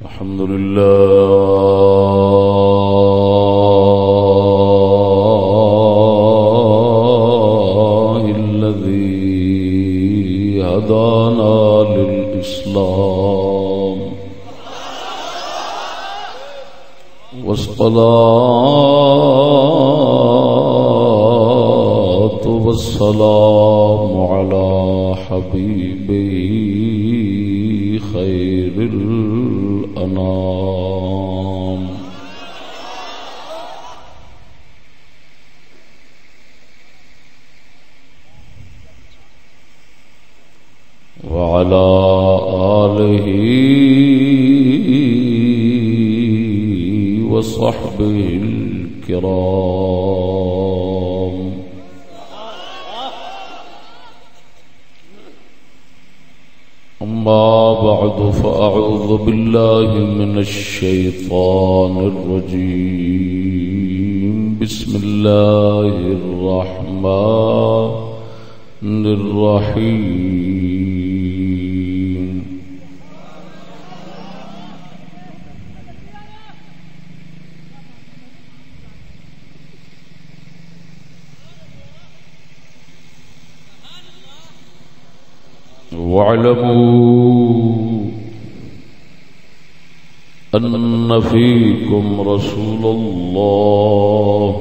الحمد لله الذي هدانا للإسلام والصلاة والسلام على حبيبه خير الأنام وعلى آله وصحبه الكرام أما بعد فأعوذ بالله من الشيطان الرجيم بسم الله الرحمن الرحيم واعلموا أن فيكم رسول الله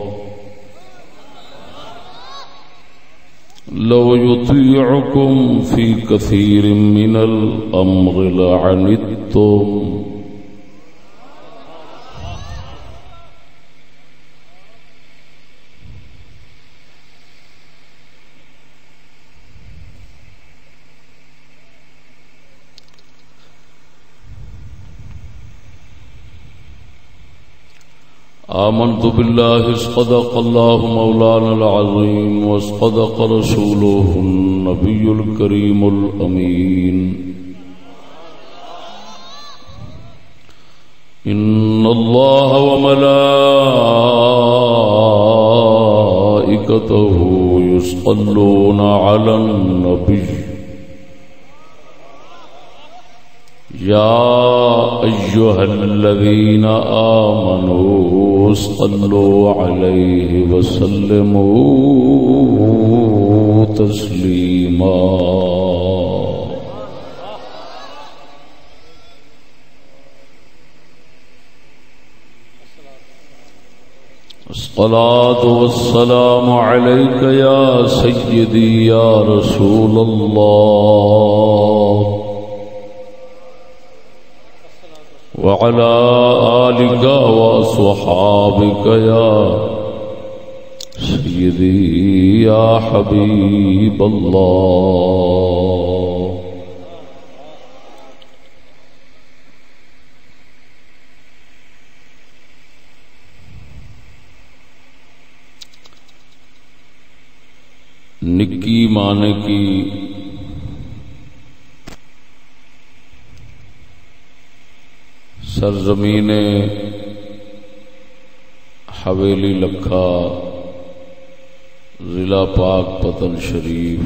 لو يطيعكم في كثير من الأمر لعنتم آمنت بالله صدق الله مولانا العظيم وصدق رسوله النبي الكريم الأمين إن الله وملائكته يصلون على النبي يا أيها الذين آمنوا صلوا عليه وسلموا تسليما الصلاة والسلام عليك يا سيدي يا رسول الله وعلى آلك وصحابك يا سيدي يا حبيب الله نکی معنی کی سرزمین حویلی لکھا ضلع پاک پتن شریف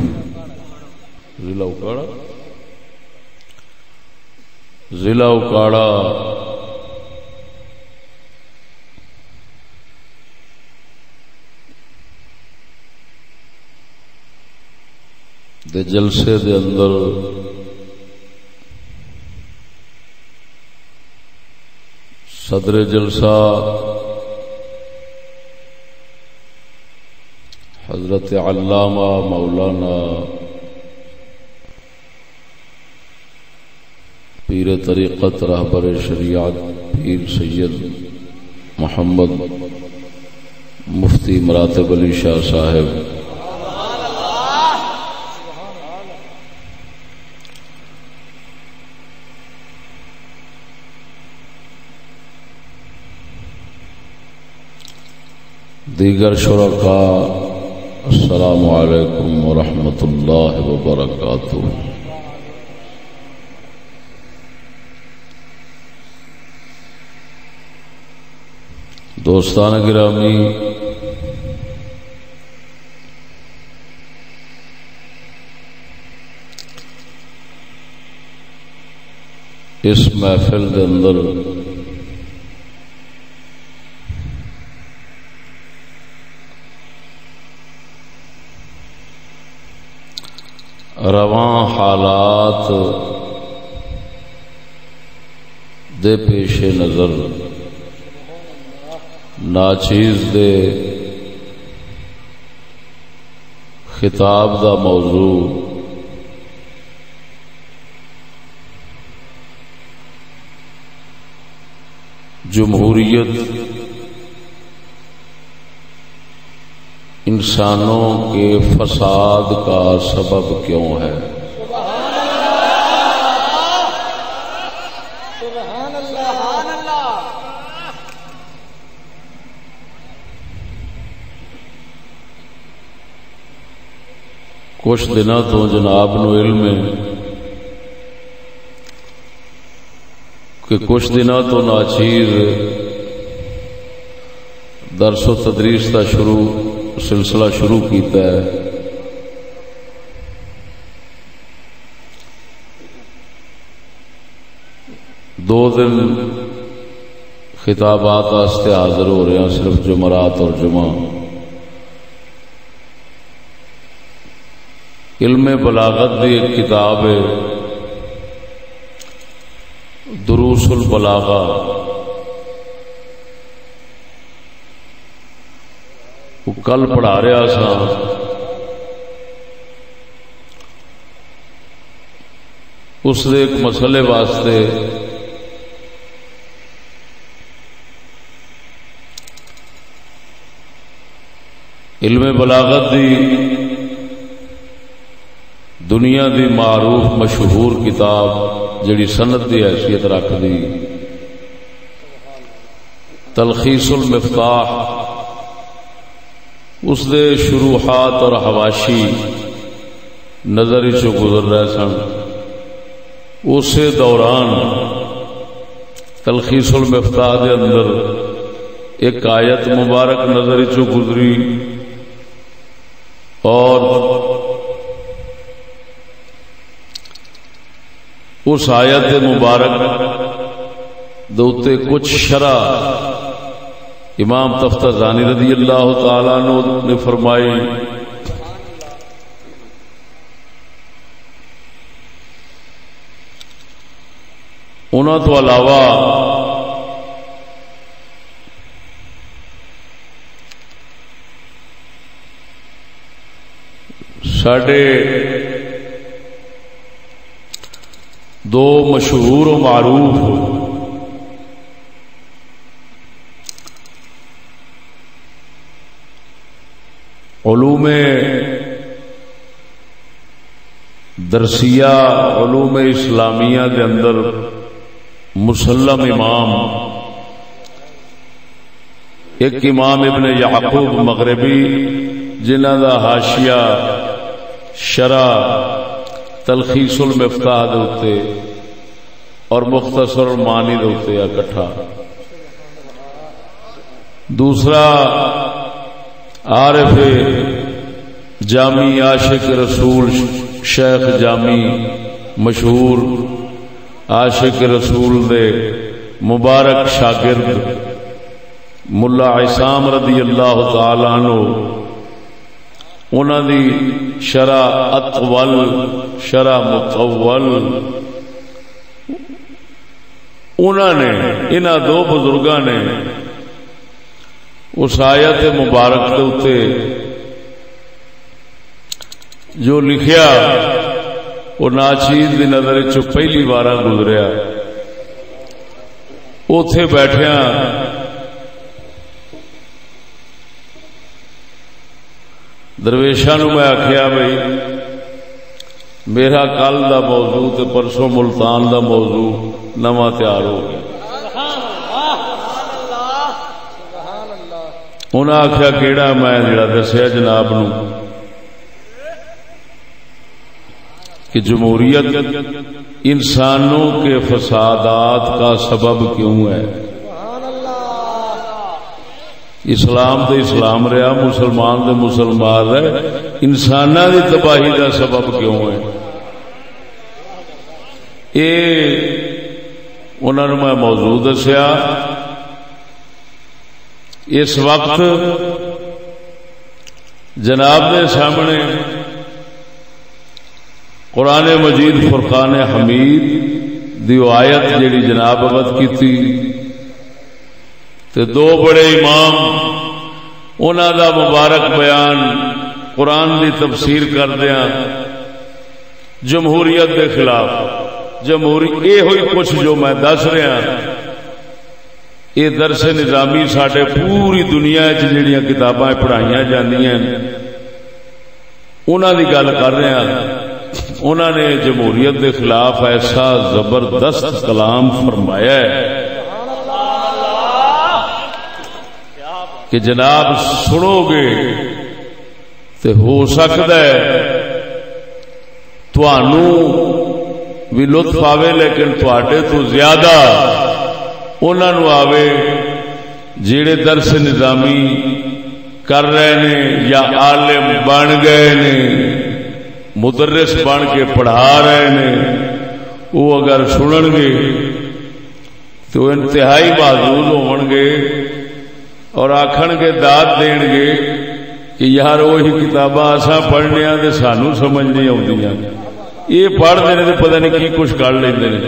ضلع اکاڑا دے جلسے دے اندر صدر جلسہ حضرت علامہ مولانا پیر طریقت رہبر شریعت پیر سید محمد مفتی مراتب علی شاہ صاحب دیگر شرکاء السلام علیکم ورحمۃ اللہ وبرکاتہ. دوستان گرامی، اس محفل دے اندر رواں حالات دے پیش نظر ناچیز دے خطاب دا موضوع جمہوریت انسانوں کے فساد کا سبب کیوں ہے؟ کچھ دنوں تو جناب نو علم ہے کہ کچھ دنوں تو ناچیز درس و تدریس کا سلسلہ شروع کیتا ہے۔ 2 دن خطابات واسطے حاضر ہو رہے ہیں، صرف جمعرات اور جمعہ۔ علم بلاغت دی ایک کتاب ہے دروس البلاغہ، وہ کل پڑھا رہا سا۔ اس دے ایک مسئلے واسطے علم بلاغت دی دنیا دی معروف مشہور کتاب جڑی سند دی حیثیت رکھ دی، تلخیص المفتاح، اس دے شروحات اور حواشی نظر چو گزر رہے سن۔ اسی دوران تلخیص المفتاح دے اندر ایک آیت مبارک نظر چو گزری، اور اس آیت مبارک دوتے کچھ شرح امام تفتزانی رضی اللہ تعالیٰ عنہ نے فرمائی۔ انہوں تو علاوہ ساڈے 2 مشہور و معروف علوم درسیہ، علوم اسلامیہ کے اندر مسلم امام، ایک امام ابن یعقوب مغربی جنہ دا حاشیہ شرح تلخیص المفتاح دے اتے اور مختصر المعانی دے اتے اکٹھا۔ دوسرا عارف جامی عاشق رسول شیخ جامی مشہور عاشق رسول دے مبارک شاگرد ملا عصام رضی اللہ تعالی عنہ، انہاں دی شرح اطول شرح مطول، انہاں نے انہاں 2 بزرگاں نے اس آیت مبارک دے اتے جو لکھیا وہ ناچیز دی نظر چو پہلی بارہ گزریا۔ اوتھے بیٹھیاں درویشاں نو میں آکھیا بھئی میرا کل دا موضوع تے پرسوں ملتان دا موضوع نواں تیار ہو گیا۔ انہاں آکھیا کیڑا؟ میں جڑا دسیا جناب نو کہ جمہوریت انسانوں کے فسادات کا سبب کیوں ہے۔ اسلام تو اسلام رہا، مسلمان تو مسلمان رہے، انساناں دی تباہی کا سبب کیوں ہے؟ یہ انہوں نے میں موضوع دسیا اس وقت جناب کے سامنے قرآن مجید فرقان حمید دی آیت جیڑی جناب عبد کی تھی تے دو بڑے امام انہاں دا مبارک بیان قرآن دی تفسیر کردیاں جمہوریت دے خلاف یہ ہوئی کچھ جو میں دس رہا یہ درس نظامی ساڈے پوری دنیا جڑیاں کتاباں پڑھائیاں جاندیاں انہاں دی گل کر رہے ہیں. انہوں نے جمہوریت کے خلاف ایسا زبردست کلام فرمایا ہے کہ جناب سنو گے تو ہو سکتا ہے تھانوں بھی لطف آوے لیکن تواڈے تو زیادہ انہاں نوں آوے جڑے درس نظامی کر رہے نے یا عالم بن گئے نے مدرس بن کے پڑھا رہے نے وہ اگر سنن گے تو انتہائی معذور ہون گے اور آکھن گے داد دین گے کہ یار وہی کتاباں اساں پڑھنے آ تے سانوں سمجھ نہیں آندیاں یہ پڑھتے ہیں تو پتہ نہیں کی کچھ کر لیندے نے.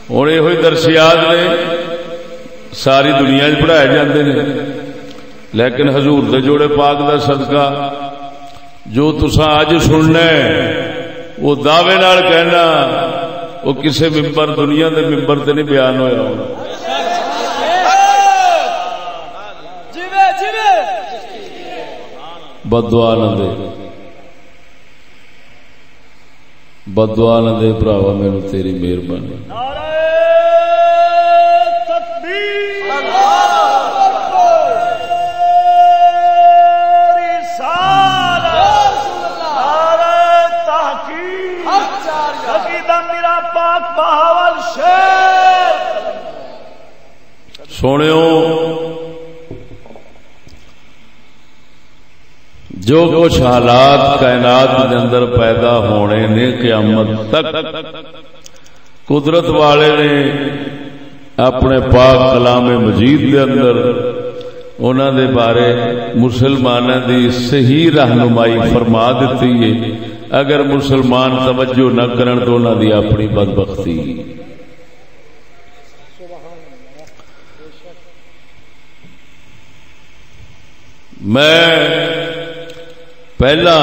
ہن یہ ہوئی درسیات نے ساری دنیا چ پڑھائے جاندے نے لیکن حضور دے جوڑے پاک دا صدقہ جو تساں اج سننا ہے وہ دعوے نال کہنا وہ کسے ممبر دنیا دے ممبر تے نہیں بیان ہویا بدعا نہ دے بدعا نہ دے بھراوا مینوں تیری مہربانی. سونےو جو کچھ حالات کائنات کے اندر پیدا ہونے نے قیامت تک قدرت والے نے اپنے پاک کلام مجید کے اندر انہاں دے بارے مسلمانوں دی صحیح رہنمائی فرما دیتی ہے. اگر مسلمان توجہ نہ کرن تو انہاں دی اپنی بدبختی. میں پہلا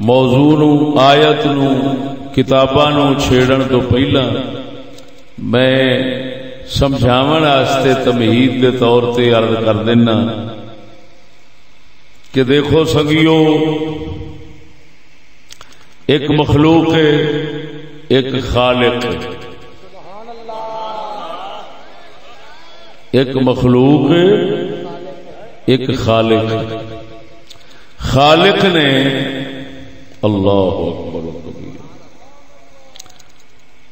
موضوع نو آیت نو کتاباں نو چھیڑن تو پہلا میں سمجھاون واسطے تمہید کے طور تے عرض کر دینا کہ دیکھو سنگیو ایک مخلوق ہے ایک خالق ہے. ایک مخلوق ہے ایک خالق ہے. خالق نے اللہ اکبر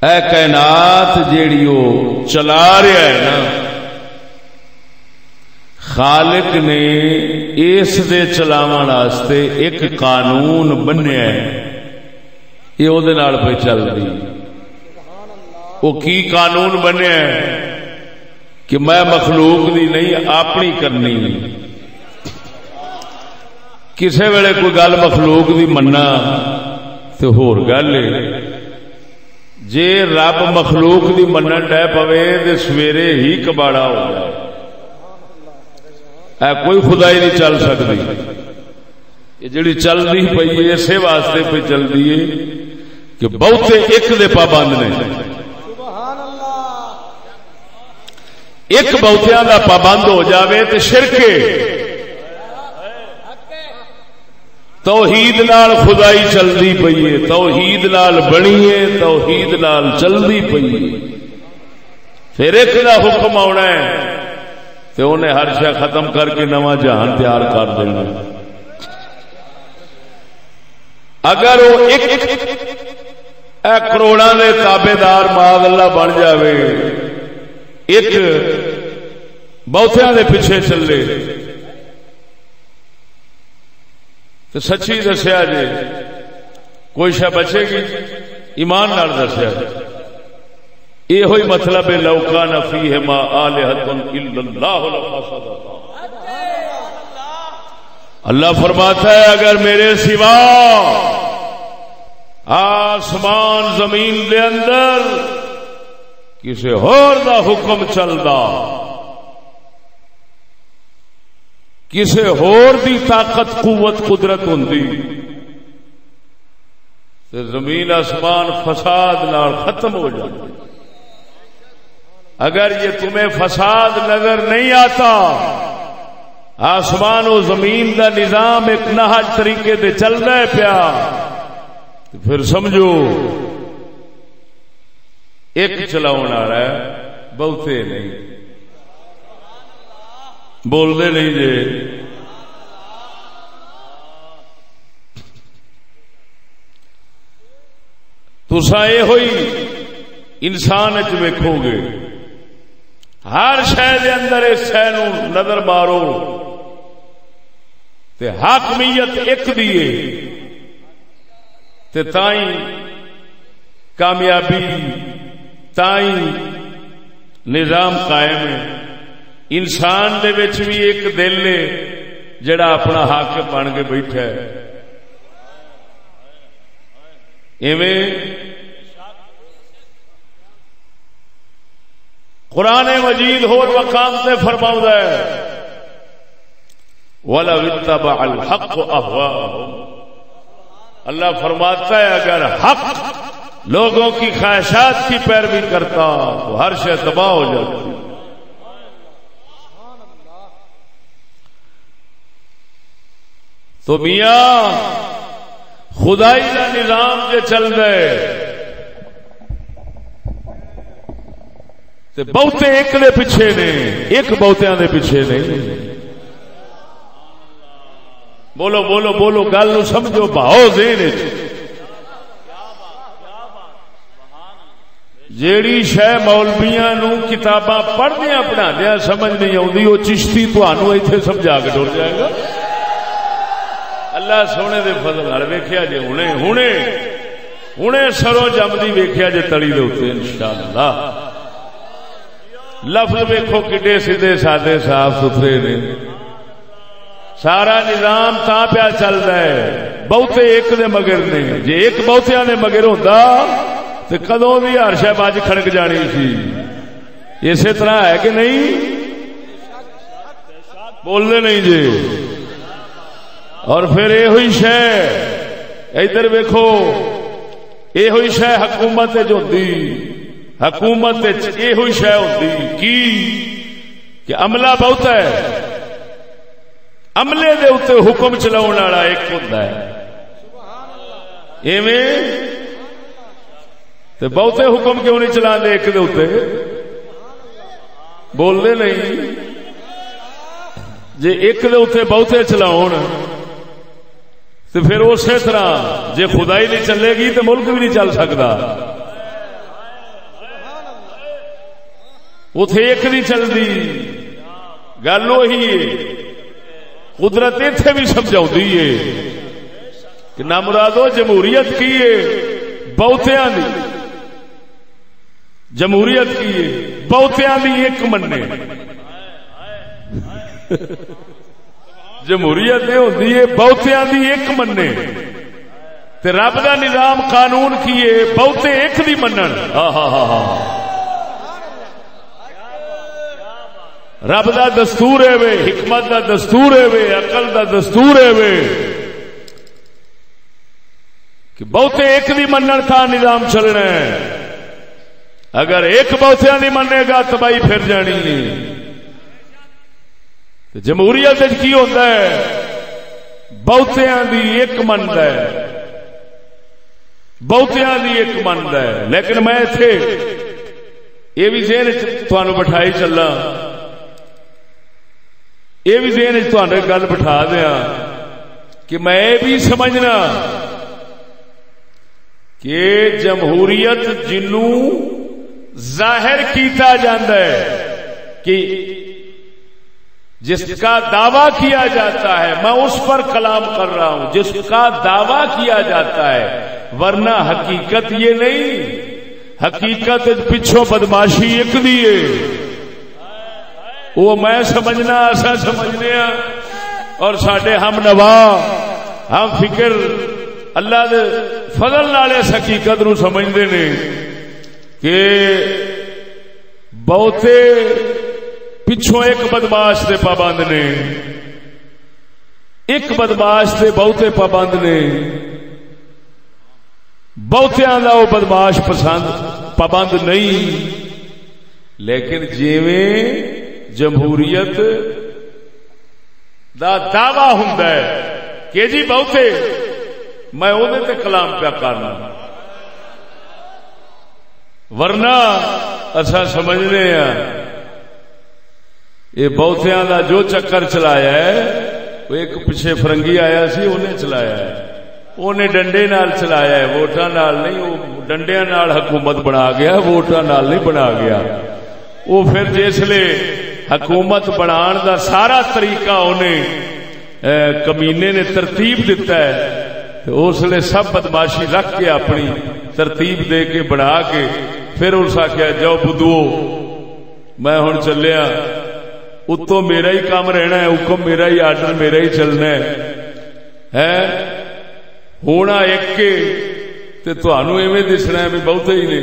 اے کائنات جیڑی وہ چلا رہا ہے نا خالق نے اس دے چلاون واسطے ایک قانون بنیا ہے. یہ وہ نال پہ چل رہی. وہ کی قانون بنیا ہے کہ میں مخلوق دی نہیں اپنی کرنی. کسے ویلے کوئی گل مخلوق دی مننا تو ہور گل ہے. جے رب مخلوق دی منن ڈے پوے تے سویرے ہی کباڑا ہو جائے. اے کوئی خدائی نہیں چل سکتی. یہ جڑی چل رہی پئی ہے اسے واسطے پہ چل رہی ہے کہ بہتے ایک دے پابند نے. ایک بہتیاں دا پابند ہو جاوے تے شرک توحید نال خدائی چلدی پئی ہے. توحید نال بنی ہے توحید نال چلدی پئی ہے. پھر ایک دا حکم آنا ہے تے انہیں ہر شے ختم کر کے نواں جہان تیار کر دینا. اگر وہ ایک کروڑاں دے تابعدار معاذ اللہ بن جاوے ایک بہتیاں دے پیچھے چلے تو سچی دسیا جی کوئی شے بچے گی ایمان نال دسیا یہ ہوئی مطلب ہے لو کان فیہما آلہۃ الا اللہ لفسدتا. اللہ فرماتا ہے اگر میرے سوا آسمان زمین دے اندر کسی اور دا حکم چلدا، کسی اور دی طاقت قوت قدرت ہوندی تے زمین آسمان فساد نال ختم ہو جاتے. اگر یہ تمہیں فساد نظر نہیں آتا، آسمان و زمین دا نظام ایک نہج طریقے دے چل رہا ہے پیا، تو پھر سمجھو ایک چلاؤن آ رہا ہے، بہتے نہیں. بول دے نہیں جے. تساں یہ ہوئی انسان چ ویکھو گے ہر شے دے اندر اس شے نو نظر مارو تے حاکمیت ایک دیے تے تائیں کامیابی تائیں نظام قائم ہے. انسان دے وچ بھی ایک دل ہے جڑا اپنا حاکم بن کے بیٹھا ہے. ایویں قرآن مجید ہور مقام سے فرماؤں ہے وَلَوِ اتَّبَعَ الْحَقُّ أَهْوَاءَهُمْ. اللہ فرماتا ہے اگر حق لوگوں کی خواہشات کی پیروی کرتا تو ہر شے تباہ ہو جاتی. تو میاں خدائی کا نظام جو چل رہے تے بہتے ایک دے پیچھے نے، ایک بہتیاں دے پیچھے نہیں. بولو بولو بولو گل نو سمجھو بہاؤ ذہن جیڑی شے مولویاں نو کتاباں پڑھدیاں پڑھاندیاں سمجھ نہیں آندی وہ چشتی تانوں ایتھے سمجھا کے ٹر جائے گا. اللہ سونے دے فضل نال ویکھیا جے ہنے ہنے ہنے سروں جمدی ویکھیا جے تڑی دے اوتے انشاءاللہ. لفظ ویکھو کڈے سیدھے سادے صاف ستھرے نے. سارا نظام تا پیا چل رہا ہے، بہتے ایک دے مگر نے. جے ایک بہتیاں دے مگر ہوندا تے کدوں بھی ہر شے باج کھڑک جانی سی. اسی طرح ہے کہ نہیں؟ بولنے نہیں جی. اور پھر یہ ہوئی شے ادھر ویکھو یہ ہوئی شے حکومت جو ہوندی، حکومت یہ ہوئی شے ہوندی کی کہ عملہ بہت ہے، عملے دے اوتے حکم چلاؤن والا ایک ہوندا ہے. ایویں تے بہتے حکم کیوں نہیں چلا دے ایک دے اوتے؟ بول دے نہیں. جے ایک دے اوتے بہتے چلاؤن تو پھر اسی طرح جے خدائی نہیں چلے گی تو ملک بھی نہیں چل سکتا. اتے ایک نہیں چلتی. گل وہی ہے قدرت اتنے بھی سمجھاؤ ہے کہ نہ مرادو جمہوریت کی ہے بہتیاں دی، جمہوریت کی ہے بہتیاں دی ایک مننے. جمہوریت یہ ہوتی ہے بہتیاں دی ایک مننے تے رب دا نظام قانون کیے بہتے ایک دی منن. رب دا دستور ہے وے، حکمت دا دستور ہے وے، عقل دا دستور ہے وے کہ بہتے ایک دی منن کا نظام چلنا ہے. اگر ایک بہتیاں دی منے گا تباہی پھر جانی ہے. جمہوریت کی ہوتا ہے بہتیاں دی ایک منتا ہے، بہتیاں دی ایک منتا ہے. لیکن میں اتنے یہ بھی ذہن تھانوں بٹھائی چلا، یہ بھی ذہن تھانوں گل بٹھا دیا کہ میں یہ بھی سمجھنا کہ جمہوریت جنوں ظاہر کیتا جاتا ہے کہ جس کا دعویٰ کیا جاتا ہے، میں اس پر کلام کر رہا ہوں، جس کا دعویٰ کیا جاتا ہے ورنہ حقیقت یہ نہیں، حقیقت پچھوں بدماشی ایک دیے، وہ میں سمجھنا ایسا سمجھنے اور سڈے ہم نوا ہم فکر اللہ دے فضل نال اس حقیقت نو سمجھتے نے کہ بہتے پچھوں ایک بدماش دے پابند نے، ایک بدماش دے بہتے پابند نے، بہتیاں دا وہ بدماش پابند نہیں۔ لیکن جیویں جمہوریت دا دعویٰ ہوندا ہے کہ جی بہتے میں اودے تے کلام پیا کرنا، ورنہ اسا سمجھنے ہیں یہ بہتیاں دا جو چکر چلایا ہے وہ ایک پیچھے فرنگی آیا سی انہیں چلایا ہے، انہیں ڈنڈے نال چلایا ہے، ووٹاں نال نہیں، وہ ڈنڈیاں نال حکومت بنا گیا، ووٹاں نال نہیں بنا گیا۔ وہ پھر جسلے حکومت بنان دا سارا طریقہ انہیں کمینے نے ترتیب دیتا ہے، تو اس لیے سب بدماشی رکھ کے اپنی ترتیب دے کے بنا کے پھر اس آخیا جاؤ بدھو میں ہن چلیا، اتوں میرا ہی کام رہنا ہے، حکم میرا ہی، آرڈر میرا ہی چلنا ہے، ہونا ایک کے تے تانوں ایویں دسنا ہے بھی بہتے ہی نے،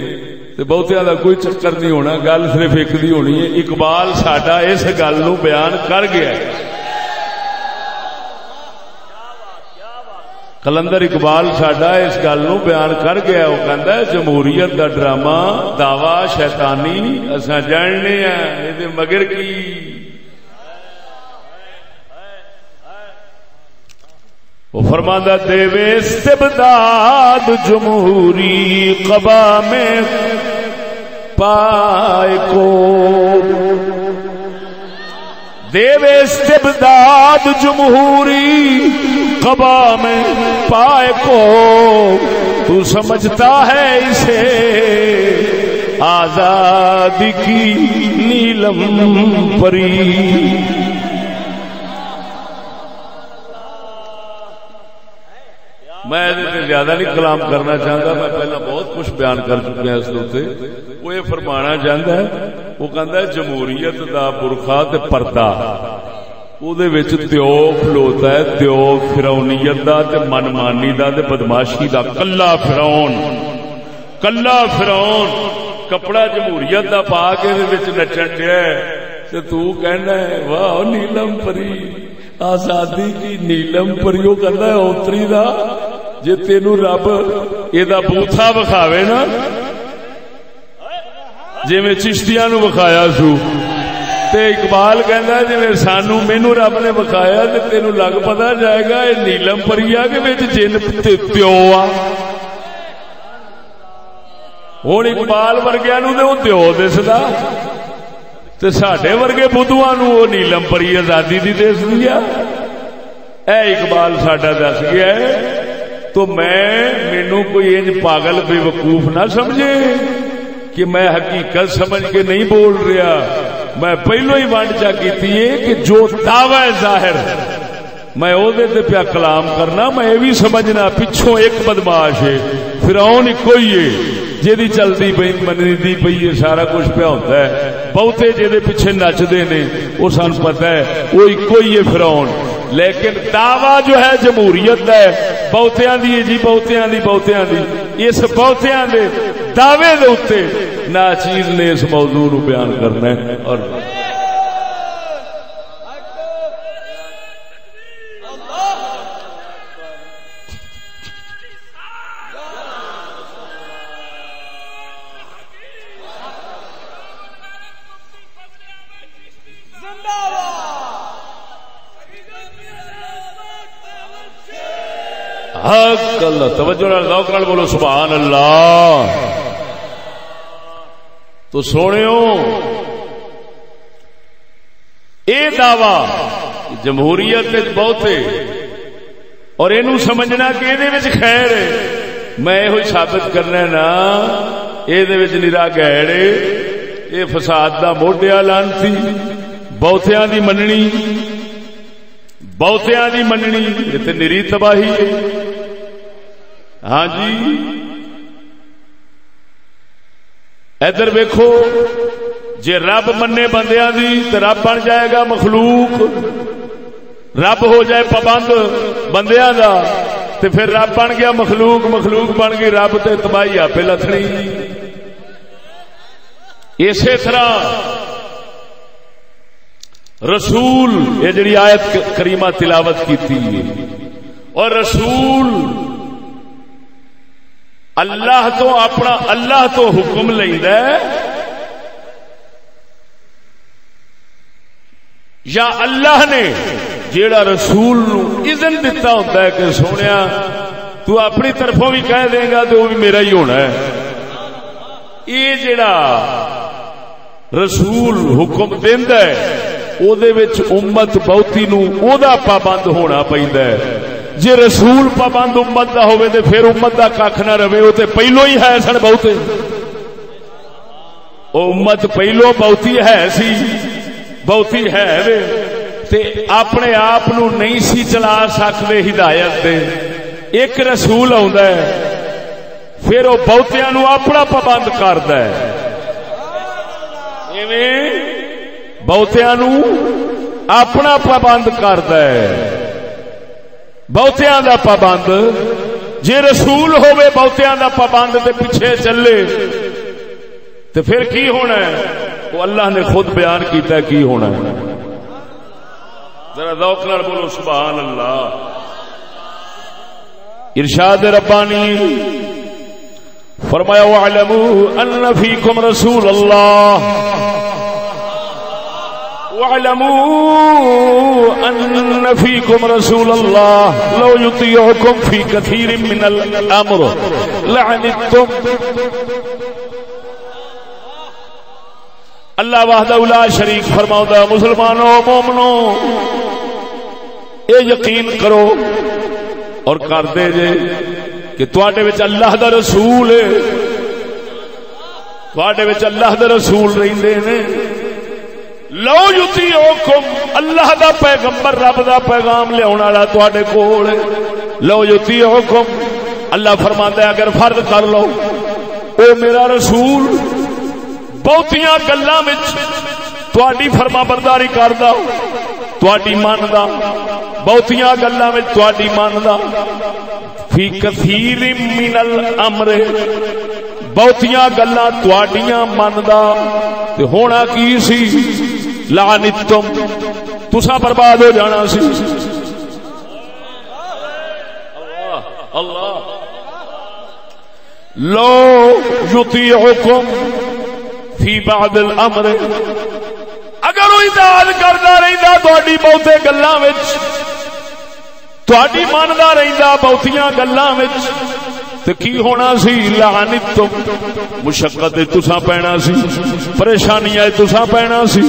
تے بہتیاں دا کوئی چکر نہیں ہونا، گل صرف ایک دی ہونی ہے۔ اقبال ساڈا اس گل نو بیان کر گیا ہے، کلندر اقبال ساڈا اس گل نو بیان کر گیا، وہ کہندا ہے جمہوریت دا ڈرامہ دعوی شیطانی اساں جاننے ہیں، اے مگر کی وہ فرماندہ دیوے استبداد جمہوری قبا میں پائے کو، دیوے استبداد جمہوری قبا میں پائے کو، تو سمجھتا ہے اسے آزادی کی نیلم پری۔ میں زیادہ نہیں کلام کرنا چاہتا، میں پہلا بہت کچھ بیان کر چکا اس تے، وہ یہ فرمانا چاہتا ہے، وہ کہتا ہے جمہوریت دا برخا تے پردہ او دے وچ تیو کھلوتا ہے، تیو فرعونیت دا تے من مانی دا تے بدماشی دا، کلا فرعون، کلا فرعون کپڑا جمہوریت دا پا کے دے وچ نچن ڈیا تے تو کہنا ہے واہ نیلم پری، آزادی کی نیلم پری۔ وہ کہتا ہے اوتری دا جے تینو رب یہ بوتھا وکھاوے نا، جی میں چشتیاں نو وکھایا سو، تے اقبال کہندا جی سانو مینو رب نے وکھایا تے تینو لگ پتا جائے گا یہ نیلم پری آ کے وچ جن پیو آ۔ ہن اقبال ورگیاں نو تے او پیو دسدا تے ساڈے ورگے بدھواں نو او نیلم پری آزادی دی دس دیا۔ اے اقبال ساڈا دس گیا ہے، تو مینو کوئی انج پاگل بے وقوف نہ سمجھے کہ میں حقیقت سمجھ کے نہیں بول رہا، میں پہلو ہی ونڈ چا کیتی ہے کہ جو دعوی ظاہر میں او دے تے پیا کلام کرنا، میں یہ بھی سمجھنا پچھوں ایک بدماش ہے، فرعون ایکو ہی ہے جیدی چلتی پئی مننی دی پئی ہے، سارا کچھ پیا ہوتا ہے، بہتے جیدے پیچھے نچدے نے وہ سان پتہ ہے وہ ایکو ہی ہے فرعون۔ لیکن دعویٰ جو ہے جمہوریت ہے بہتیاں دی جی، بہتیاں دی، اس بہتیاں دے دعوے دے اوتے ناچیز نے اس موضوع نو بیان کرنا ہے۔ اور حق اللہ، توجہ نال ذوق نال بولو سبحان اللہ۔ تو سونیو اے دعوی جمہوریت بہتے اور اینو سمجھنا کہ اے دے وچ خیر ہے، میں یہ ثابت کرنا نا اے دے وچ نرا گہڑ ہے، اے فساد دا موڈیا لانتی، بہتیاں دی مننی، بہتیاں دی مننی، یہ تے نری تباہی ہے۔ ہاں جی ادھر ویکھو جے رب منے بندیاں دی تے رب بن جائے گا مخلوق، رب ہو جائے پابند بندیاں دا تے پھر رب بن گیا مخلوق، مخلوق بن گئی رب تے تباہی آپے لتھنی۔ اسی طرح رسول یہ جڑی آیت کریمہ تلاوت کیتی ہے، اور رسول اللہ تو اپنا اللہ تو حکم لیندا ہے یا اللہ نے جیڑا رسول نو اذن دیتا ہوتا ہے کہ سونیا تو اپنی طرفوں بھی کہہ دے گا تو وہ بھی میرا ہی ہونا ہے۔ یہ جیڑا رسول حکم دیندا ہے او دے وچ امت بہتی نو او دا پابند ہونا پیندا ہے۔ جے رسول پابند امت دا ہوئے تے پھر امت دا کھ نہ رہے، او تے پہلو ہی ہے سن بہتے، او امت پہلو بہتی ہے سی، بہتی ہے وے تے اپنے آپ نو نہیں سی چلا سکدے ہدایت دے، ایک رسول آندا ہے پھر وہ بہتیاں نو اپنا پابند کردا ہے، ایویں بہتیاں نو اپنا پابند کردا ہے، بہتیاں دا پابند۔ جے رسول ہوے بہتیاں دا پابند تے پیچھے چلے تے پھر کی ہونا ہے؟ وہ اللہ نے خود بیان کیتا ہے کی ہونا ہے، ذرا ذوق نال بولو سبحان اللہ۔ ارشاد ربانی فرمایا وَاعْلَمُوا أَنَّ فِيكُمْ رَسُولَ اللَّهِ وَاعْلَمُوا أَنَّ فِيكُمْ رَسُولَ اللَّهِ لَوْ يُطِيعُكُمْ فِي كَثِيرٍ مِّنَ الْأَمْرِ لَعَنِتُّمْ۔ اللہ وحدہ لا شریک فرماؤں مسلمانوں مومنوں اے یقین کرو اور کر دے جے کہ تواڈے وچ اللہ دا رسول ہے، تواڈے وچ اللہ دا رسول رہندے نے۔ لو یطیعکم اللہ دا پیغمبر رب دا پیغام لے آنے والا تواڈے کول ہے، لو یطیعکم اللہ فرماندا ہے اگر فرض کر لو او میرا رسول بہتیاں گلاں وچ تواڈی فرما برداری کردا، تواڈی مندا، بہتیاں گلاں وچ تواڈی مندا، فی کثیر من الامر بہتیاں گلاں تواڈیاں مندا تے ہونا کی سی؟ لعنتم تساں برباد ہو جانا سی۔ اللہ اللہ لو یطیعکم فی بعض الامر اگر وہ اطاعت کردا رہندا تہاڈی بہتے گلاں وچ، تہاڈی مندا رہندا بہتیاں گلاں وچ تے کی ہونا سی؟ لعنتم مشقت تساں پینا سی، پریشانیاں تساں پینا سی،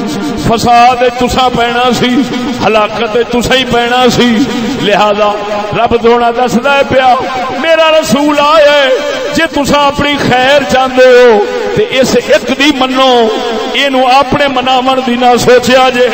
فساد تساں پینا سی، ہلاکت تساں ہی پینا سی۔ لہذا رب سونا دسدا ہے پیا میرا رسول آیا ہے، جے تساں اپنی خیر چاہندے ہو تے اس ایک دی منو، اینو اپنے مناون دی نہ سوچیا جے۔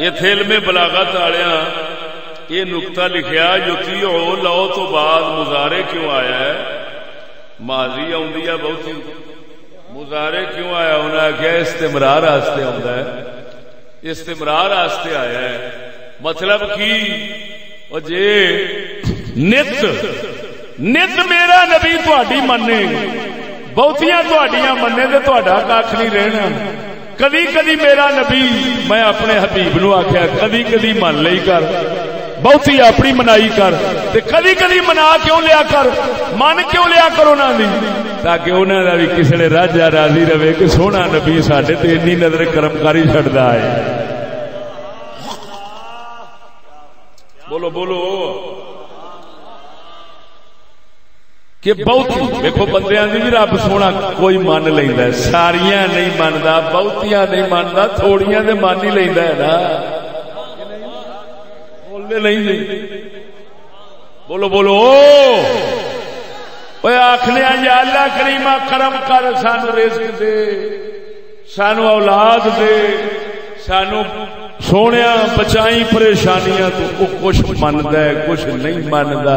یہ علم بلاغت والیا یہ نقطہ لکھیا یطیعو لو تو بعد مضارع کیوں آیا ہے؟ ماضی آندی ہے بہتی، مضارع کیوں آیا؟ انہیں آخیا استمرار واسطے آندا ہے، استمرار واسطے آیا ہے۔ مطلب کی او جے نت میرا نبی تہاڈی منے، بہتیاں تہاڈیاں منے تے تہاڈا کھ نہیں رہنا۔ کدی کدی میرا نبی میں اپنے حبیب نو آخیا کدی کدی من لئی کر، بہتی اپنی منائی کر، تے کدی کدی منا کیوں لیا کر، من کیوں لیا کر انہاں دی، تاکہ انہاں دا بھی کسے نے راجا راضی رہے کہ سونا نبی ساڈے تے اتنی نظر کرم کاری چھڑدا ہے۔ بولو بولو کہ بہتی دیکھو بندیاں دی بھی رب سونا کوئی من لیندا ہے، ساریاں نہیں مندا، بہتیاں نہیں مندا، تھوڑیاں تے من ہی لیندا ہے نا. بولنے نہیں جی، بولو بولو اوے آکھنے یا اللہ کریمہ کرم کر، سانو رزق دے، سانو اولاد دے، سانو سونیا بچائی پریشانیاں تو. وہ کچھ مندا ہے کچھ نہیں مندا.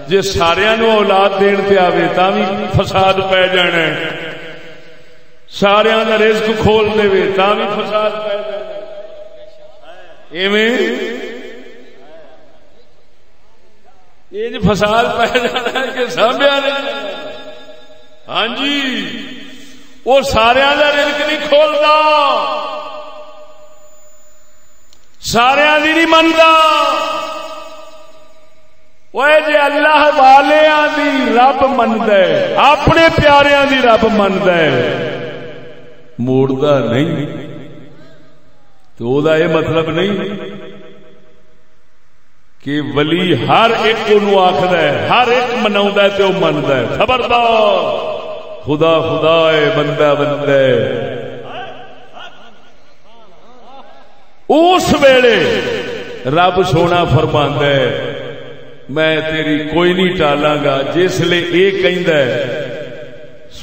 جے سارے نو اولاد دین تے آوے تاں وی فساد پی جانا ہے، سارے دا رزق کھول دے تاں وی فساد پی جانا ہے. ایویں یہ فساد پی جانا ہے کہ سامیا نہیں. ہاں جی وہ سارے دا رزق نہیں کھولدا، سارے دی نہیں مندا. وہ جی اللہ والیاں دی رب مندا ہے، اپنے پیاریاں دی رب مندا ہے، موڑدا نہیں. تو او دا یہ مطلب نہیں کہ ولی ہر ایک کو آخر ہے، ہر ایک مناوندا ہے تے او مندا ہے. خبردار، خدا خدا ہے، بندہ بندہ ہے. اس ویلے رب سونا فرماندا ہے میں تیری کوئی نہیں ٹالاں گا. جس لے یہ کہندا ہے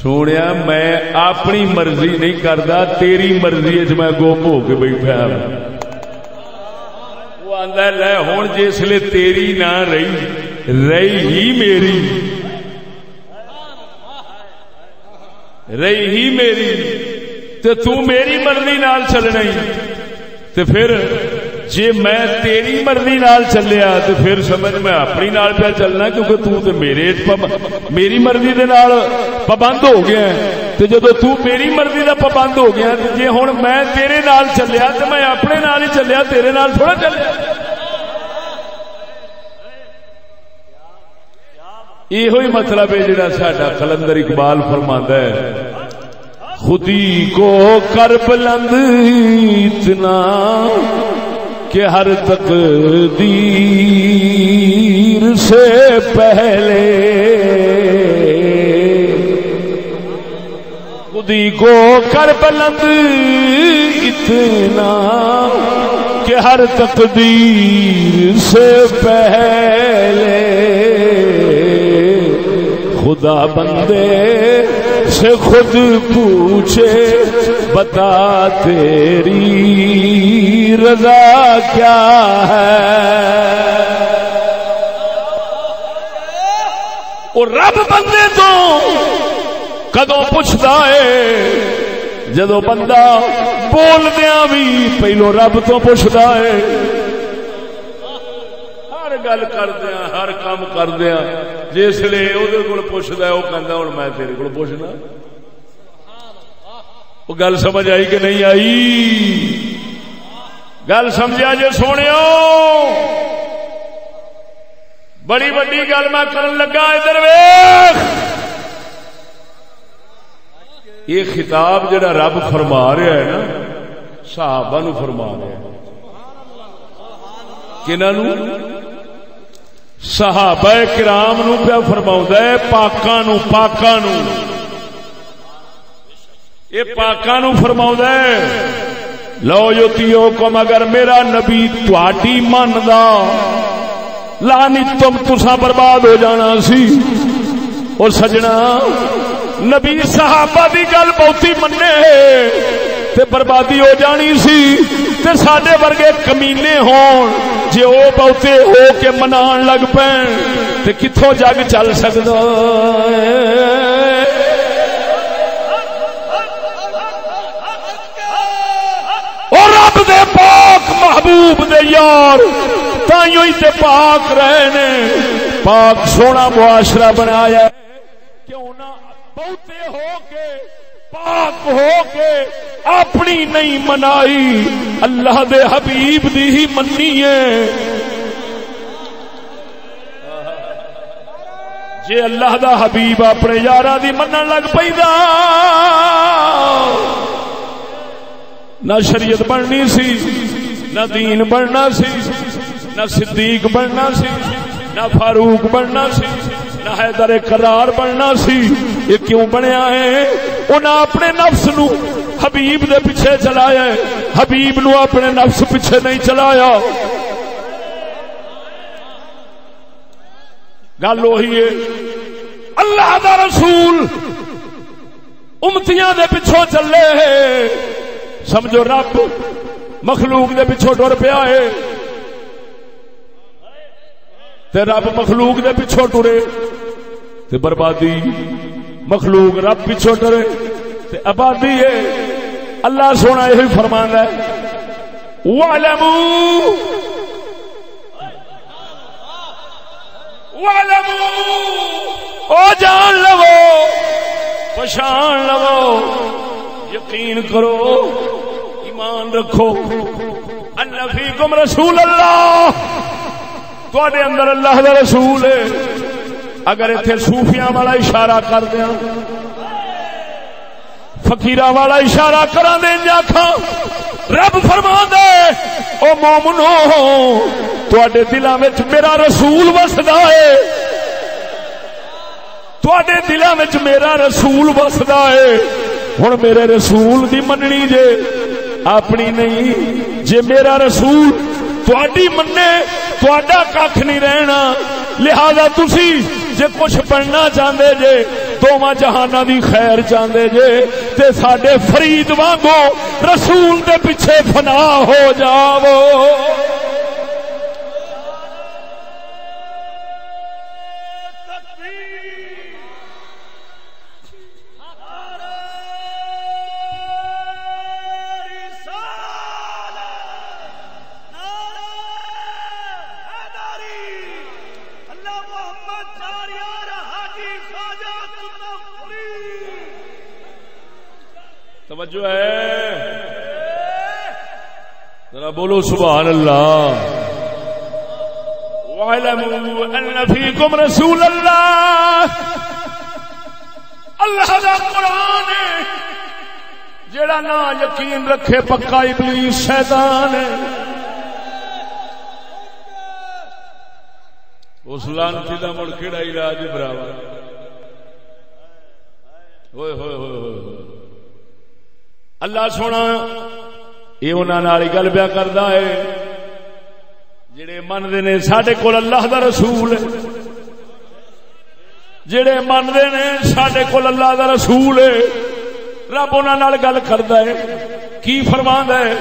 سونیا میں اپنی مرضی نہیں کردا، تیری مرضی وچ میں گم ہو کے بیٹھا ہوں. وہ آندا لے ہن جس لے تیری نہ رہی ہی میری، رہی ہی میری تے تو میری مرضی نال چلنا ہی. تے پھر جے میں تیری مرضی نال چلیا تے پھر سمجھ میں اپنی نال پہ چلنا، کیونکہ تو تے میری مرضی دے نال پابند ہو گیا ہے. تے جدو تو میری مرضی دا پابند ہو گیا تے جے ہن میں تیرے نال چلیا تے میں اپنے نال ہی چلیا، تیرے نال تھوڑا چلیا. یہ مطلب ہے جڑا ساڈا قلندر اقبال فرماندا ہے خودی کو کر بلند اتنا کہ ہر تقدیر سے پہلے، خودی کو کر بلند اتنا کہ ہر تقدیر سے پہلے خدا بندے سے خود پوچھے بتا تیری رضا کیا ہے. اور رب بندے تو کدوں پوچھتا ہے جدو بندہ بولدیاں بھی پہلو رب تو پوچھتا ہے. ہر گل کردیا ہر کام کردیا جس لیے وہ کول پوچھتا ہے وہ کہندا ہن میں تیرے کول پوچھنا. وہ گل سمجھ آئی کہ نہیں آئی؟ گل سمجھا جے سونےو، بڑی بڑی گل میں کرن لگا. ادھر ویکھ یہ خطاب جڑا رب فرما رہا ہے نا صحابہ نو فرما رہا ہے. کنہاں نو؟ صحابہ کرام نو پیا فرماوندا ہے، پاکاں نو. پاکاں نو یہ پاکاں نو فرماوندا ہے لو یطیعکم، اگر میرا نبی تہاڈی مندا لعنتم تساں برباد ہو جانا سی. اور سجنا نبی صحابہ دی گل بہتی منے تے بربادی ہو جانی سی. تے ساڈے ورگے کمینے ہون جے او بہتے ہو کے منان لگ پین تے کتھوں جگ چل سکدا ہے. اور رب دے پاک محبوب دے یار تائیوں ہی تے پاک رہے نے. پاک سونا معاشرہ بنایا کیوں نہ بہتے ہو کے پاک ہو کے اپنی نہیں منائی، اللہ دے حبیب دی ہی منی ہے. جے اللہ دا حبیب اپنے یاراں دی منن لگ پیندا نہ شریعت بننی سی، نہ دین بننا سی، نہ صدیق بننا سی، نہ فاروق بننا سی، نہ حیدر کرار بننا سی. یہ کیوں بنیا ہے؟ انہاں اپنے نفس نو حبیب دے پیچھے چلایا ہے، حبیب نو اپنے نفس پیچھے نہیں چلایا. گل وہی ہے، اللہ دا رسول امتیاں دے پیچھوں چلے ہے، سمجھو رب مخلوق دے پیچھوں ٹر پیا ہے تے رب مخلوق دے پیچھوں ٹرے تے بربادی، مخلوق رب پیچھوں ٹرے تے آبادی ہے. اللہ سونا یہی فرماندا ہے وَاعْلَمُوا او جان لو، پہچان لو، یقین کرو، ایمان رکھو، ان فیکم رسول اللہ، تواڈے اندر اللہ دا رسول ہے. اگر ایتھے صوفیاں والا اشارہ کر دیاں، فقیراں والا اشارہ کراں دے آکھاں، رب فرماندا ہے او مومنو تواڈے دلاں وچ میرا رسول وسدا ہے، تواڈے دلاں وچ میرا رسول وسدا ہے. ہن میرے رسول دی مننی جے اپنی نہیں، جے میرا رسول تواڈی مننے تواڈا کھ نہیں رہنا. لہذا تسی جے کچھ بننا چاہندے جے، دوواں جہاناں دی خیر چاہندے جے، تے ساڈے فرید وانگو رسول دے پیچھے فنا ہو جاؤ. توجہ ہے، ذرا بولو سبحان اللہ. وَاعْلَمُوا أَنَّ فِيكُمْ رَسُولَ اللَّهِ، اللہ دا قرآن ہے جیڑا نہ یقین رکھے پکا ابلیس شیطان ہے. اس لعنتی دا مڑ کیڑا علاج براوا، ہوئے ہوئے ہوئے ہوئے. اللہ سونا یہ انہاں نال گل پیا کردا ہے جڑے مندے نے ساڈے کول اللہ دا رسول ہے، جڑے مندے نے ساڈے کول اللہ دا رسول ہے. رب انہاں نال گل کردا ہے، کی فرماندا ہے؟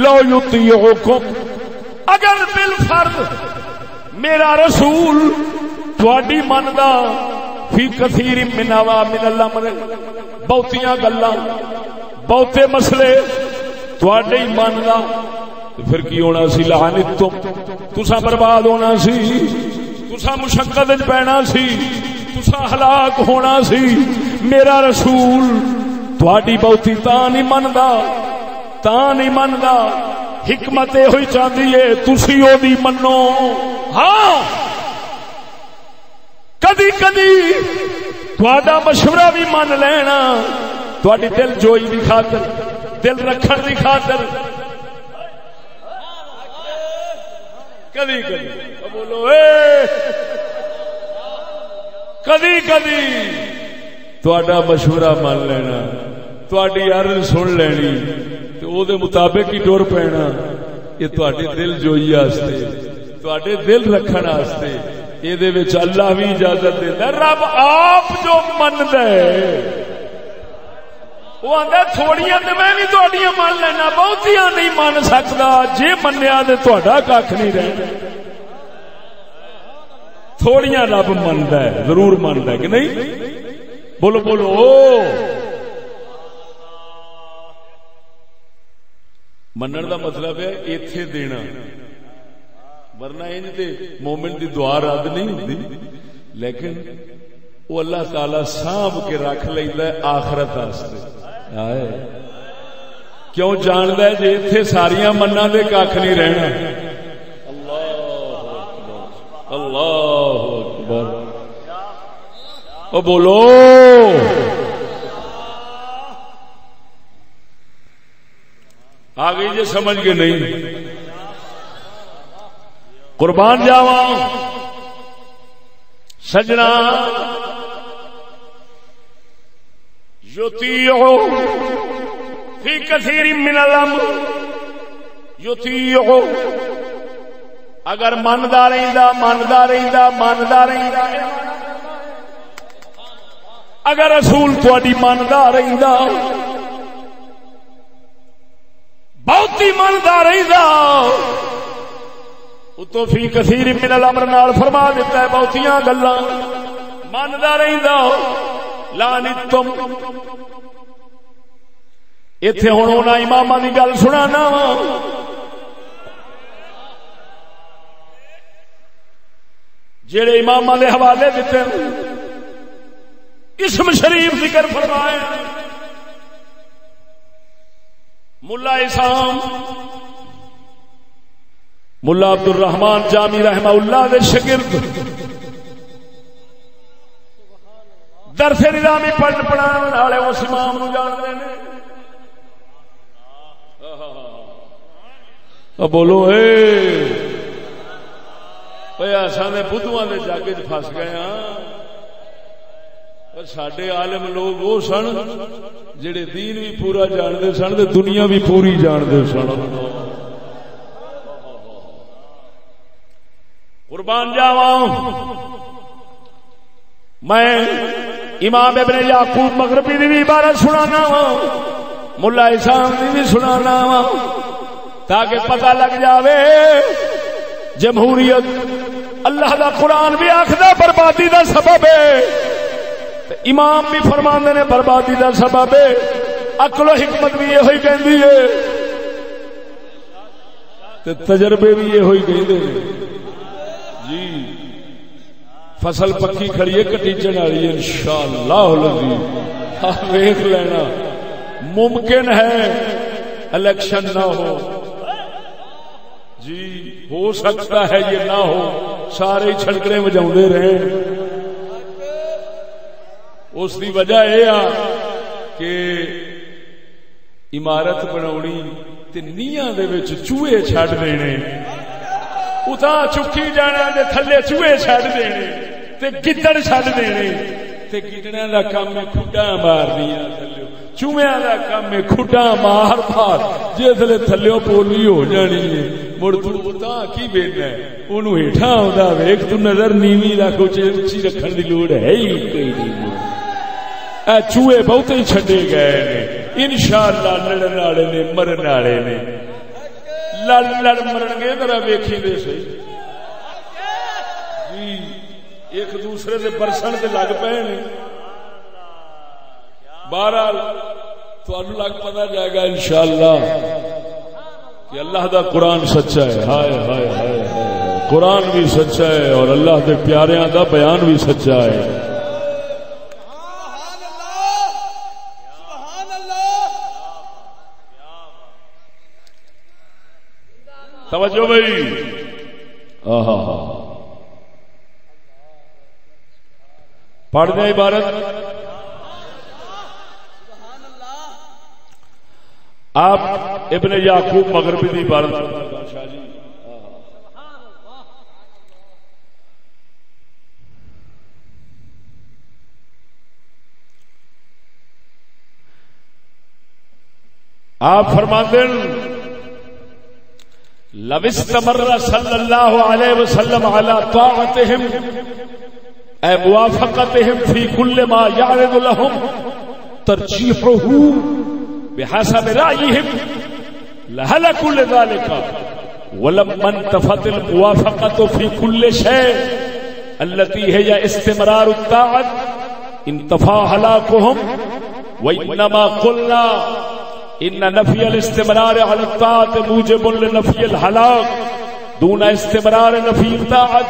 لو یطیعکم، اگر بالفرض میرا رسول تواڈی مندا فی کثیر من عوامل الامر، بہتیاں گلاں بہتے مسئلے تواڈے ہی مندا، پھر کی ہونا سی؟ لعنتم، تساں برباد ہونا سی، تساں مشقت وچ پینا سی، تساں ہلاک ہونا سی. میرا رسول تواڈی بہتی تاں نہیں مندا، حکمت یہ ہوئی چاہتی ہے تسی او دی منو. ہاں کدی کدی تہاڈا مشورہ بھی من لینا، تہاڈی دل جوئی دی خاطر، دل رکھن دی خاطر. کدی کدی بولو کدی کدی تہاڈا مشورہ من لینا، تہاڈی عرض سن لینی تے او دے مطابق ہی ٹر پینا. یہ تہاڈی دل جوئی واسطے، تہاڈے دل رکھن واسطے. یہ دے وچ اللہ بھی اجازت دیندا، رب آپ جو مندا ہے وہ آندا تھوڑیاں تے میں بھی تہاڈیاں من لینا، بہتیاں نہیں من سکدا. جے منیا تے تہاڈا کھ نہیں رہنا. تھوڑیاں رب مندا ہے، ضرور مندا ہے کہ نہیں؟ بولو بولو. منن دا مطلب ہے ایتھے دینا، ورنہ انج تے مومن دی دعا رد نہیں ہوندی. لیکن وہ اللہ تعالی سانب کے رکھ لیندا ہے آخرت واسطے. کیوں جاندا ہے جے ایتھے ساریاں مناں دے کھ نہیں رہنا. اللہ اکبر. او بولو آ گئی جی سمجھ کے نہیں؟ قربان جاواں سجنا یطیع فی کثیر من الامر یطیع اگر مندا رہندا اگر رسول تہاڈی مندا رہندا بہتی مندا رہندا اتو فی کثیر من الامر نال فرما دیتا ہے بہتیاں گلاں مندا رہندا لعنتم ایتھے ہن انہاں اماماں دی گل سنانا وا جڑے اماماں دے حوالے دتے اسم شریف ذکر فرمائے ملا اسام ملا عبد الرحمان جامی رحمہ اللہ دے شاگرد درس نظامی پڑھانے والے اس امام نو جانتے ہیں بولو اے بدھواں دے جاگے چ پھس گئے ہاں پر ساڈے عالم لوگ وہ سن جڑے دین بھی پورا جانتے سن تے دنیا بھی پوری جانتے سن قربان جاواں میں امام ابن یعقوب مغربی دی بھی عبارت سنانا وا ملا اسام دی بھی سنانا وا تاکہ پتہ لگ جاوے جمہوریت اللہ دا قرآن بھی آکھدا بربادی دا سبب ہے امام بھی فرماندے نے بربادی دا سبب ہے عقل و حکمت بھی یہ ہوئی کہندی ہے تے تجربے بھی یہ ہوئی کہندے نے جی فصل پکی کھڑی ہے کٹیچن والی انشاءاللہ العزیز ویکھ لینا ممکن ہے الیکشن نہ ہو جی ہو سکتا ہے یہ نہ ہو سارے چھڑکنے بجاؤندے رہے اس دی وجہ یہ کہ عمارت بناونی تے نیاں دے وچ چوہے چھڈ دینے اتھا چکی جانا دے تھلے چوہے چھڈ دینے تے گدڑ چھڈ دینے تے گدڑاں دا کام ہے کھڈا مارنیاں تھلے چوہیاں دا کام ہے کھڈا مار مار جسلے تھلیوں پولی ہو جانی ہے مڑ تو اتھا کی بیٹھنا ہے اونوں ہیٹھاں آوندا ویکھ تو نظر نیویں رکھ اچھی رکھن دی لوڑ ہے ہی کوئی نہیں اے چوہے بہتے ہی چھڈے گئے نے انشاءاللہ لڑن والے نے مرن والے نے لڑ لڑ مرن گے ذرا ویکھی دے سی جی ایک دوسرے سے برسن تے لگ پے نے بہرحال تانوں لگ پتہ جائے گا انشاءاللہ کہ اللہ دا قرآن سچا ہے ہائے ہائے ہائے قرآن بھی سچا ہے اور اللہ دے پیاریاں دا بیان بھی سچا ہے توجہ بھائی پڑھ دیں عبارت آپ ابن یعقوب مغربی دی عبارت آپ فرماتے ہیں لو استمر صلی اللہ علیہ وسلم على طاعتهم اے موافقتهم في كل ما يعرض لهم ترجيحه بحسب رأيهم لهلكوا لذلك ولما انتفت الموافقة في كل شيء التي هي استمرار الطاعة انتفى هلاكهم وإنما قلنا ان نفی الاستمرار على الطاعة موجب لنفی الهلاك دون استمرار نفی الطاعة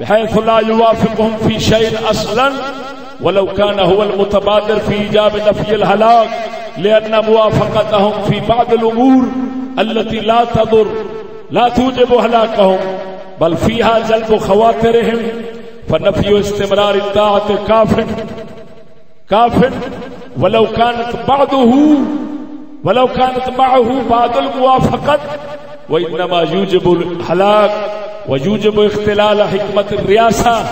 بحيث لا يوافقهم في شيء اصلا ولو كان هو المتبادر في ايجاب نفی الهلاك لان موافقتهم في بعض الامور التي لا تضر لا توجب هلاكهم بل فيها جلب خواطرهم فنفی استمرار الطاعة كاف ولو كانت معه بعض الموافقت وإنما يوجب الهلاك ويوجب اختلال حكمة الرئاسة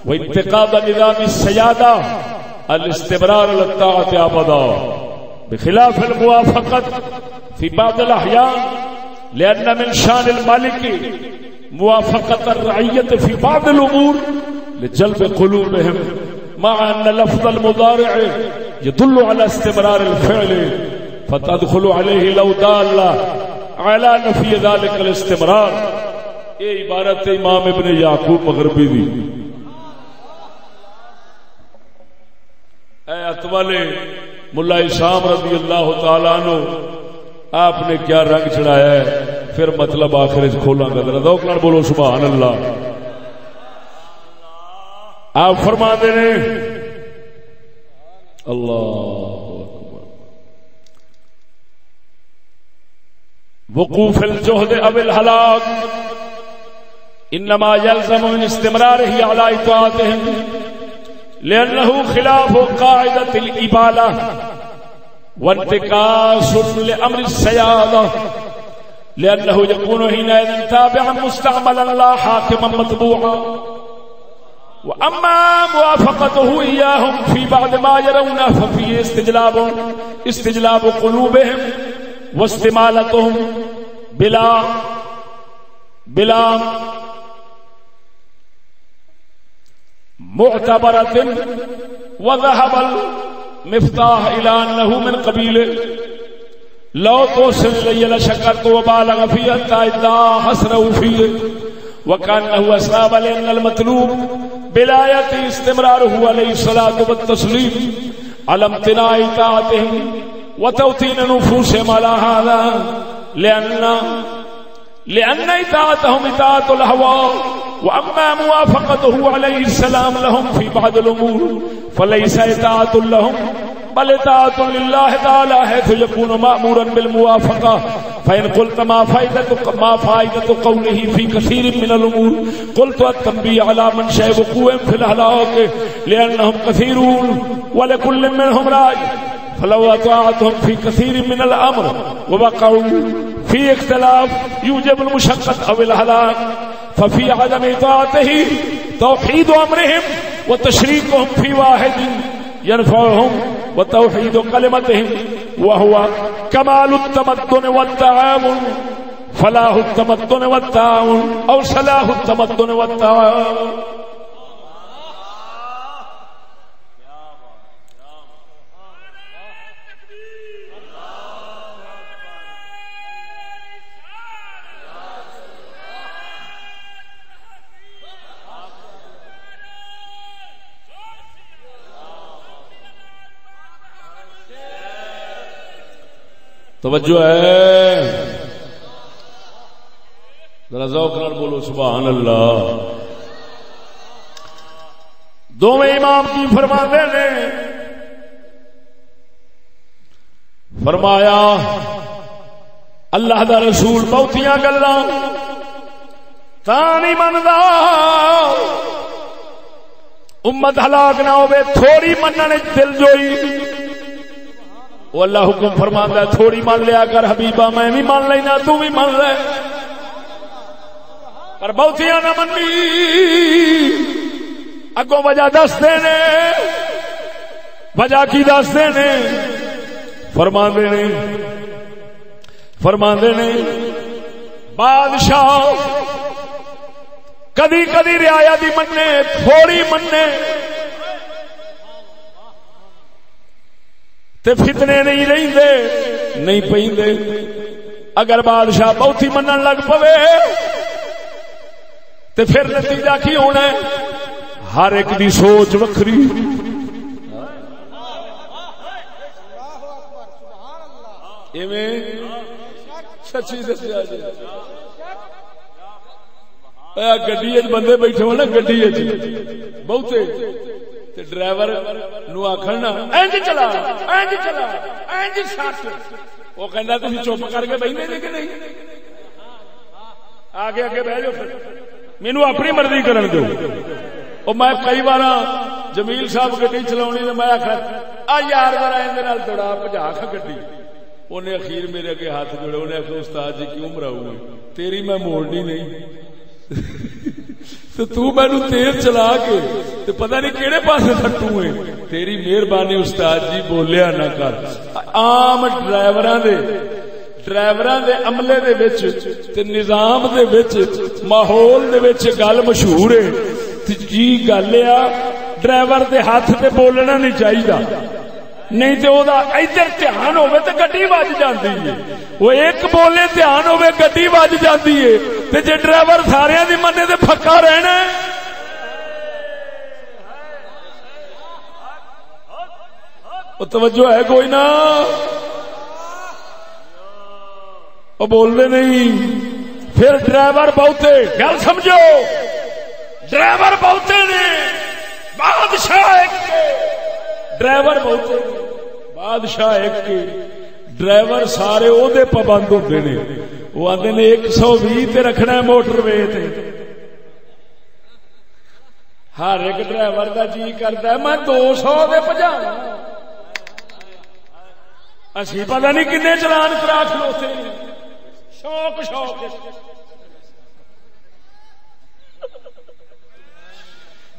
وانتقاض نظام السيادة الاستمرار على الطاعة أبدا بخلاف الموافقة في بعض الأحيان لأن من شان المالك موافقة الرعية في بعض الأمور لجلب قلوبهم مع أن لفظ المضارع يدل على استمرار الفعل فتدخل عليه لو دال على نفي ذلك الاستمرار. یہ عبارت امام ابن یعقوب مغربی دی. اے اتوالے ملا اسام رضی اللہ تعالیٰ عنہ آپ نے کیا رنگ چڑھایا ہے پھر مطلب آخر کھولاں گا. ذرا ذوق نال بولو سبحان اللہ. آپ فرماتے ہیں اللہ وقوف الجهد او الهلاك انما يلزم من استمراره على اطاعتهم لانه خلاف قاعده الاباله وانتكاس لامر السياده لانه يكون حينئذ تابعا مستعملا لا حاكما متبوعا. واما موافقته اياهم في بعد ما يرونه ففيه استجلاب قلوبهم واستمالتهم بلا معتبرة وذهب المفتاح إلى أنه من قبيله لو توصل إلي لشكرت وبالغ فيه حتى إذا حسره فيه وكأنه أصاب لأن المطلوب بلاية استمراره عليه الصلاة والتسليم على امتناع طاعتهم وتوطين نفوسهم على هذا لأن إطاعتهم إطاعة الهوى. وأما موافقته عليه السلام لهم في بعض الأمور فليس إطاعة لهم بل إطاعة لله تعالى حيث يكون مأمورا بالموافقة. فإن قلت ما فائدة قوله في كثير من الأمور قلت التنبيه على منشأ وقوعهم في الهلاك لأنهم كثيرون ولكل منهم رأي فلو أطاعتهم في كثير من الأمر وبقوا في اختلاف يوجب المشقة أو الهلاك ففي عدم إطاعته توحيد أمرهم وتشريكهم في واحد ينفعهم وتوحيد كلمتهم وهو كمال التمدن والتعاون فلاح التمدن والتعاون أو صلاح التمدن والتعاون. توجہ ہے ذرا ذوق نال بولو سبحان اللہ. دوویں امام کی فرماندے نے فرمایا اللہ دا رسول بہتیاں گلاں تاں نہیں مندا امت ہلاک نہ ہوے تھوڑی مننے دل جوئی. وہ اللہ حکم فرماندا ہے تھوڑی مان لیا کر حبیبا میں بھی مان لینا تو بھی مان لے پر بہتیاں نہ منی. اگوں وجہ دستے نے وجہ کی دستے نے فرماندے نے بادشاہ کدی کدی رعایا دی مننے تھوڑی مننے تے فتنے نہیں رہندے نہیں پیندے. اگر بادشاہ بہت ہی منن لگ پوے تے پھر نتیجہ کی ہونا ہے ہر ایک دی سوچ وکھری. ایویں سچی دسیا جی گڈی بندے بیٹھے ہو نا گڈی بہتے ڈرائیور نو آخر نا اینج چلا اینج چلا اینج سٹ وہ کہنا تھی چپ کر کے بہنے دے کہ نہیں آگے آگے بہ جاؤ مینو اپنی مرضی کرن دو. اور میں کئی بار جمیل صاحب گڈی چلاونی تے میں آخر آ یار ذرا اندر نال دوڑا بھجا کھ گڈی. انہیں اخیر میرے اگے ہاتھ جوڑے انہیں آخر استاد جی کیوں مراؤ تیری میں موڑنی نہیں تو مینو تیز چلا کے پتہ نہیں کہڑے پاسے سٹوں ہے. تیری مہربانی استاد جی بولیا نہ کر. عام ڈرائیوراں دے عملے دے وچ تے نظام دے وچ ماحول دے وچ گل مشہور ہے جی. گل آ ڈرائیور دے ہاتھ تے بولنا نہیں چاہیے, نہیں تے او دا ادھر دھیان ہوے تے گڈی وج جاندی ہے. وہ ایک بولے دھیان ہوے گڈی وج جاندی ہے تے جے ڈرائیور سارے دی مننے تے پھکا رہنا ہے. او توجہ ہے کوئی نہ؟ او بول دے نہیں. پھر ڈرائیور بہتے, گل سمجھو, ڈرائیور بہتے نے, بادشاہ ایک کے. ڈرائیور بہتے بادشاہ ایک کے. ڈرائیور سارے او دے پابند ہوندے نے. وہ آندے نے 120 تے رکھنا ہے موٹر وے تے. ہر ایک ڈرائیور دا جی کردا ہے میں 200 دے بھجاواں. اسی پتہ نہیں کنے چلان کرا کھلوتے شوق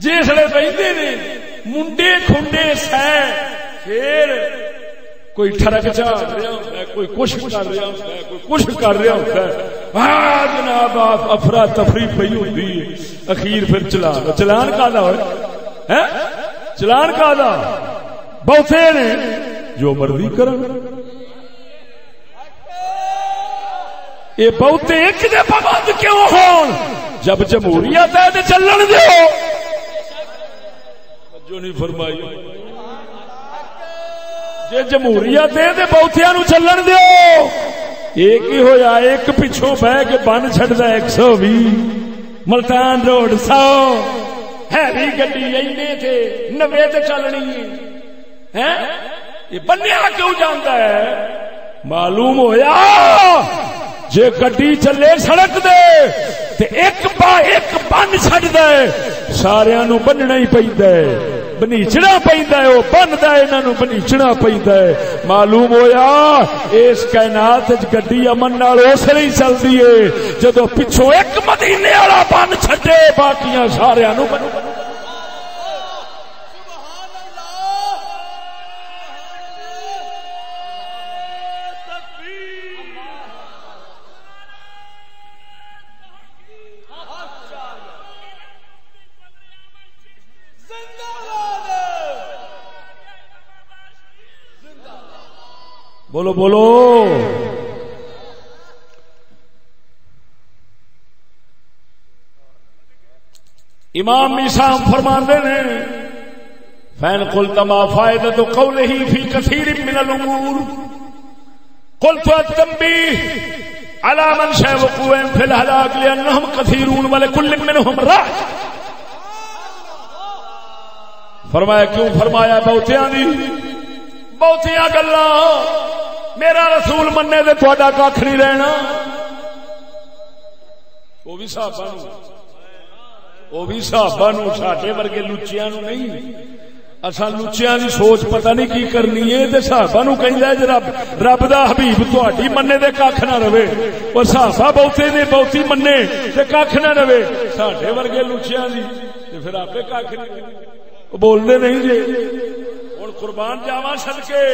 جسے بہتے نے منڈے کھنڈے سہ, پھر کوئی ٹھڑک چاڑ رہا ہوتا ہے, کوئی کچھ کر رہا ہوتا ہے, کوئی کچھ کر رہا ہوتا ہے. جناب افرا تفری پی ہوتی ہے. اخیر پھر چلان کا ہے, چلان کا بہتے نے جو مرضی کرن. یہ بہتے ایک دے پابند کیوں ہون؟ جب جمہوریت ہے تو چلن دیو. جو نہیں فرمائی جے جمہوریت ہے تو بہتیاں نو چلن دیو. ایک ہی ہویا, ایک پچھوں بہ کے بن چھڑدا 120 ملتان روڈ 100 ہیوی گڈی اینے تھے 90 تے چلنی ہے. یہ بنیا کیوں جاندا ہے؟ معلوم ہویا جے گڈی چلے سڑک دے تے ایک بن چھڈ دے ساریاں نو بننا ہی پیندا ہے, بنیچنا پیندا ہے. او بندا ہے انہاں نو بنیچنا پیندا ہے. معلوم ہویا اس کائنات وچ گڈی امن نال اس لیے چلدی ہے جدوں پچھوں ایک مدینے والا بن چھڈے باقیاں ساریاں نو بن. بولو بولو. امام میثاق فرماندے نے فین قلت ما فائدۃ قولہ فی کثیر من الامور قلت التنبیہ علی من شاء وقوع فی الہلاک لانہم کثیرون ولکل منہم راہ. فرمایا کیوں؟ فرمایا بہتیاں دی بہتیاں گلاں میرا رسول مننے دے تہاڈا کھ نہیں رہنا. وہ بھی صحابہ نو ساڈے ورگے لچیاں نو نہیں. اساں لچیاں دی سوچ پتہ نہیں کی کرنی ہے تے صحابہ نو کہندا ہے جے رب دا حبیب تہاڈی مننے دے کھ نہ رہے. او صحابہ بہتے نے بہتی مننے تے کھ نہ رہے. ساڈے ورگے لچیاں دی تے پھر آپے کھ نہیں بولدے نہیں جے. ہن قربان جاواں صدقے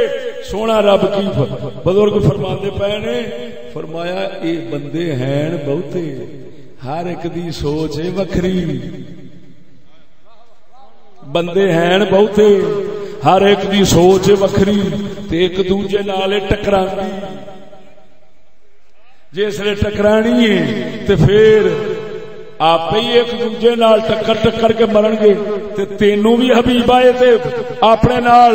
سونا رب کی بزرگ فرماندے پئے نے. فرمایا اے بندے ہیں بہتے, ہر ایک دی سوچ ہے وکھری. بندے ہیں بہتے, ہر ایک دی سوچ وکھری تے ایک دوجے نال ٹکراندی. جس لے ٹکرانی ہے تے پھر آپ ہی ایک دوجے نال ٹکر کے مرن گے تے تینوں بھی حبیب آئے تے اپنے نال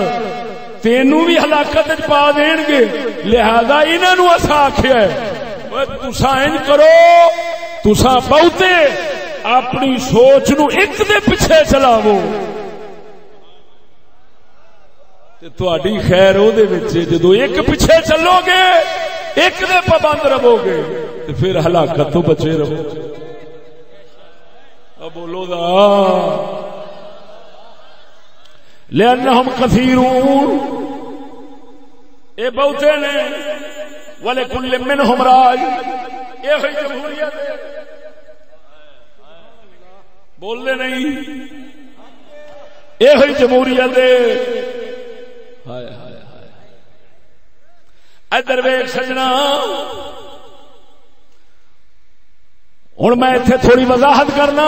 تینوں بھی ہلاکت وچ پا دین گے. لہذا انہاں نو اساں آکھیا ہے تساں انج کرو, تساں بہتے اپنی سوچ نو ایک دے پیچھے چلاو تے تہاڈی خیر او دے وچ. جدوں ایک پیچھے چلو گے ایک دے پابند رہو گے تے پھر ہلاکت تو بچے رہو. بولو دا لأنہم کثیرون, اے بہتے نے وَلِكُلٍّ مِّنْهُمْ رَائِعٌ. یہ ہوئی جمہوریت بولنے نہیں. یہ ہوئی جمہوریت. ہائے ہائے ہائے. ادھر ویکھ سجنا، ہوں میں اتنے تھوڑی وضاحت کرنا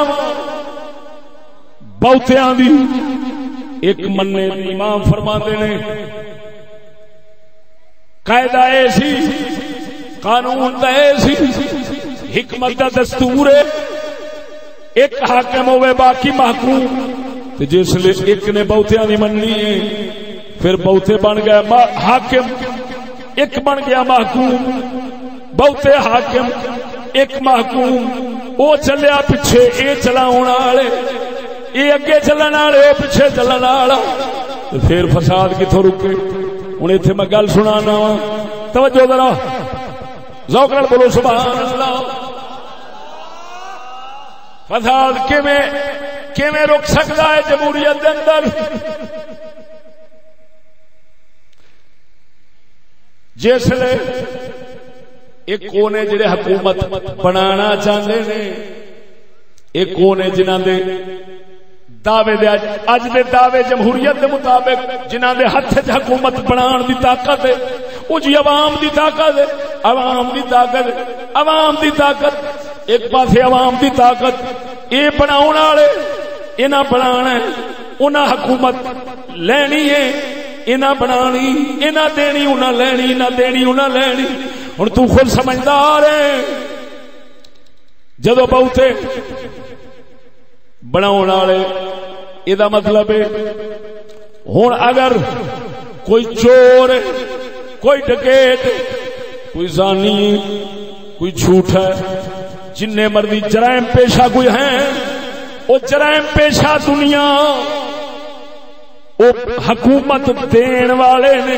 بہتیاں دی. ایک مننے امام فرماندے نے قاعدہ اے سی، قانون دا اے سی، حکمت دا دستور ہے، ایک حاکم ہوئے باقی محکوم. جس لئے ایک نے بہتیاں دی مننی ہے، پھر بہتے بن گیا حاکم، ایک بن گیا محکوم. بہتے حاکم ایک محکوم، وہ چلیا پیچھے، اے چلاون والے، اے اگے چلن والے، او پیچھے چلن والا. پھر فساد کتھوں رکے؟ ہن ایتھے میں گل سنانا وا، توجہ ذرا ذوق نال بولو سبحان اللہ. فساد کیویں رک سکتا ہے جمہوریت دے اندر؟ جس لئے ایک کونے جڑے حکومت بنانا چاہتے ہیں، ایک کونے جنہاں دے دعوے دے اج دے دعوے جمہوریت دے مطابق جنہاں دے ہتھ وچ حکومت بنان دی طاقت ہے، او جی عوام دی طاقت ہے. عوام دی طاقت، عوام دی طاقت. ایک پاسے عوام دی طاقت، اے بناون والے انہاں بنانا ہے، انہاں حکومت لینی ہے، انہاں بنانی، انہاں دینی، انہاں لینی، انہاں دینی، انہاں لینی. ہن تو خود سمجھدار ہے جدو بہتے بناون والے، یہ مطلب ہے ہن اگر کوئی چور، کوئی ڈکیت، کوئی زانی، کوئی جھوٹا، جن مرضی جرائم پیشہ کوئی ہیں، وہ جرائم پیشہ دنیا وہ حکومت دین والے نے،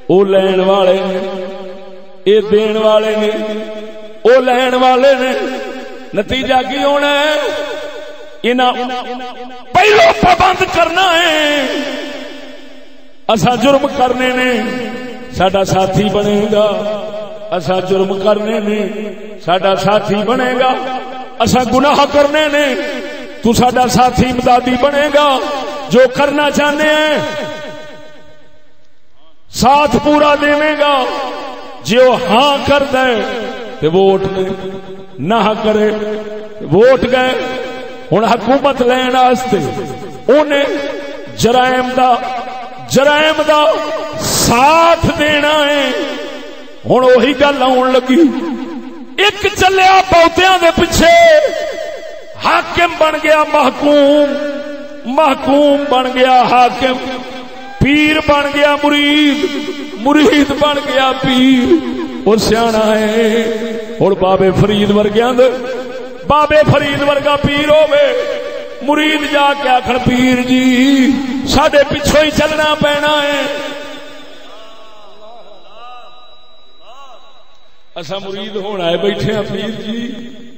وہ لین والے نے، یہ دین والے نے، وہ لین والے نے. نتیجہ کی ہونا ہے؟ پہلو پابند کرنا ہے. اسا جرم کرنے نے ساڈا ساتھی بنے گا، اسا جرم کرنے نے ساڈا ساتھی بنے گا، اسا گناہ کرنے نے تو ساڈا ساتھی امدادی بنے گا. جو کرنا چاہتے ہیں ساتھ پورا دے گا. جو ہاں کر دے تو ووٹ دے، نہ کرے ووٹ گئے. ہن حکومت لین واسطے انہیں جرائم دا ساتھ دینا ہے. ہن وہی گل آن لگی، ایک چلیا بہتیاں دے پیچھے، حاکم بن گیا محکوم، محکوم بن گیا حاکم، پیر بن گیا مرید، مرید بن گیا پیر. اور سیاح ہے اور بابے فرید ورگیاں دے، بابے فرید ورگا پیر ہوے، مرید جا کے آخر پیر جی ساڈے پیچھے ہی چلنا پینا ہے. اسا مرید ہونا ہے بیٹھے ہیں پیر جی،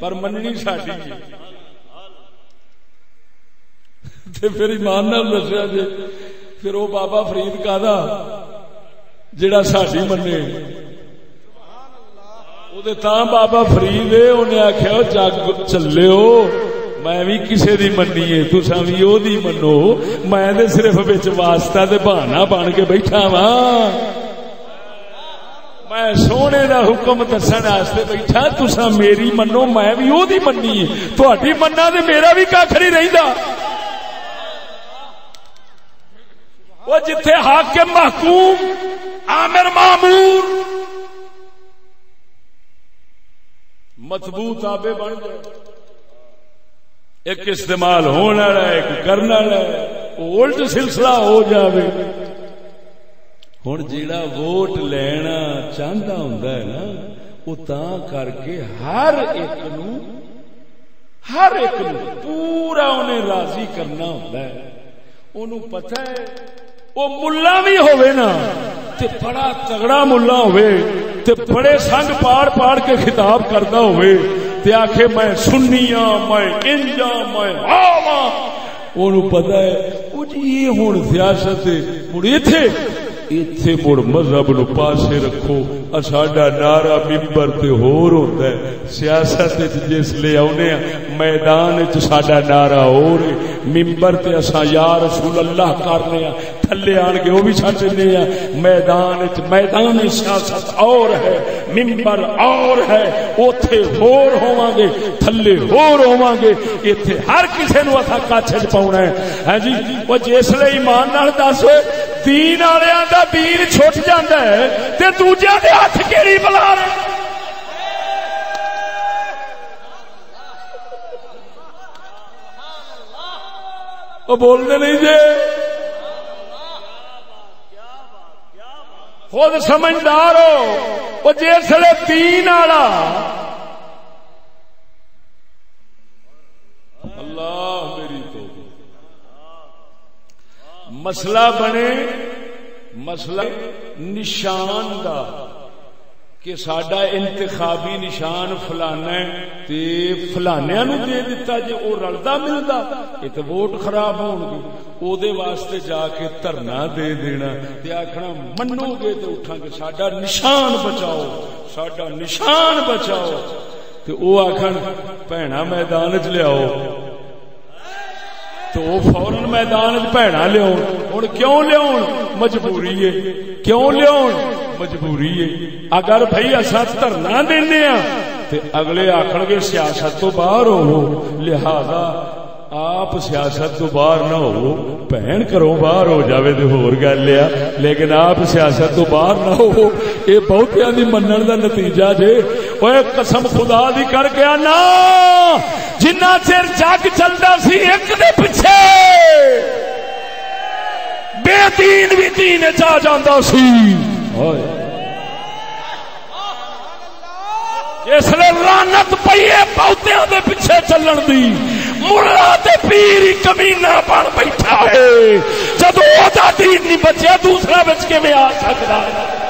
پر مننی ساڈی جی. پھر ایمان نال دسیا جی، پھر وہ بابا فرید کا جڑا ساڈی منے، وہ تاں بابا فرید ہے. انہیں آخیا جگ چلو، میں بھی کسے دی مننی ہے، تساں بھی او دی منو، میں تے صرف وچ واسطہ تے بہانہ بن کے بیٹھا وا. میں سونے دا حکم دسن واسطے بیٹھا، تساں میری منو، میں بھی او دی مننی ہے. تہاڈی مننا تے میرا بھی کھ نہیں رہندا. وہ جتھے حاکم محکوم، آمر مامور، مطبوع تابع بن جائے، ایک استعمال ہونے والا ہے، ایک کرنے والا ہے، الٹ سلسلہ ہو جاوے. ہن جیڑا ووٹ لینا چاہتا ہوندا ہے نا، وہ تاں کر کے ہر ایک نو پورا انہیں راضی کرنا ہوندا ہے. انہوں پتہ ہے وہ ملا بھی ہوئے نا تے بڑا تگڑا ملا ہوئے تے بڑے سنگ پاڑ کے خطاب کرتا ہوئے تے آکھے میں سنیاں، میں انجا، میں آواں. انہوں پتہ ہے وہ جی یہ ہون سیاست ہے. ہن ایتھے ایتھے مڑ مذہب نو پاسے رکھو. ساڈا نعرہ ممبر تے ہور ہوندا ہے. سیاست جس لے آونے میدان وچ ساڈا نعرہ ہور ہے. ممبر تے اساں یا رسول اللہ کرنے ہاں, تھلے آن کے وہ بھی چھڈ دینے ہاں. میدان سیاست اور ہے, ممبر اور ہے. اوتھے ہور ہوواں گے, تھلے ہور ہوواں گے. ایتھے ہر کسے نو اساں کچھ وچ پاونا ہے. ہاں جی, وہ جس لے ایمان نال دس دین والیاں دا دین چھٹ جاندا ہے تے دوجیاں دے ہاتھ کیڑی بلا رہے. وہ بولنے نہیں جے, خود سمجھدار ہو. وہ جسے دین والا اللہ میری تو مسئلہ بنے, مسئلہ نشان دا کہ ساڈا انتخابی نشان فلانا ہے تے فلانیاں نو دے دتا جے او رلدا ملدا اے تے ووٹ خراب ہون گے. او دے واسطے جا کے دھرنا دے دینا تے آکھنا منو گے تے اٹھاں گے ساڈا نشان بچاؤ, ساڈا نشان بچاؤ. تے او آکھن بھینا میدان وچ لیاؤ تو وہ فوراً میدان بھیڑا لیا. ہوں کیوں لیا؟ مجبوری ہے. کیوں لیا؟ مجبوری ہے. اگر بھائی اصا دھرنا دینا تو اگلے آخر گے سیاست تو باہر ہو, لہذا آپ سیاست تو باہر نہ ہو, بہن کرو باہر ہو جاوے تو ہور گل ہے, لیکن آپ سیاست تو باہر نہ ہو. یہ بہتیاں دی منن دا نتیجہ جے. اوے قسم خدا دی کر کے نا, جنہ چر جگ چلتا سی ایک دے پیچھے بے دین بھی دین چا جاندا سی. جس لے لعنت پئی ہے بہتیاں دے پیچھے چلن دی, ملا تے پیر ہی کمینہ بن بیٹھا ہے. جدو دا دین نہیں بچیا دوسرا بچ کے میں آ سکتا ہے.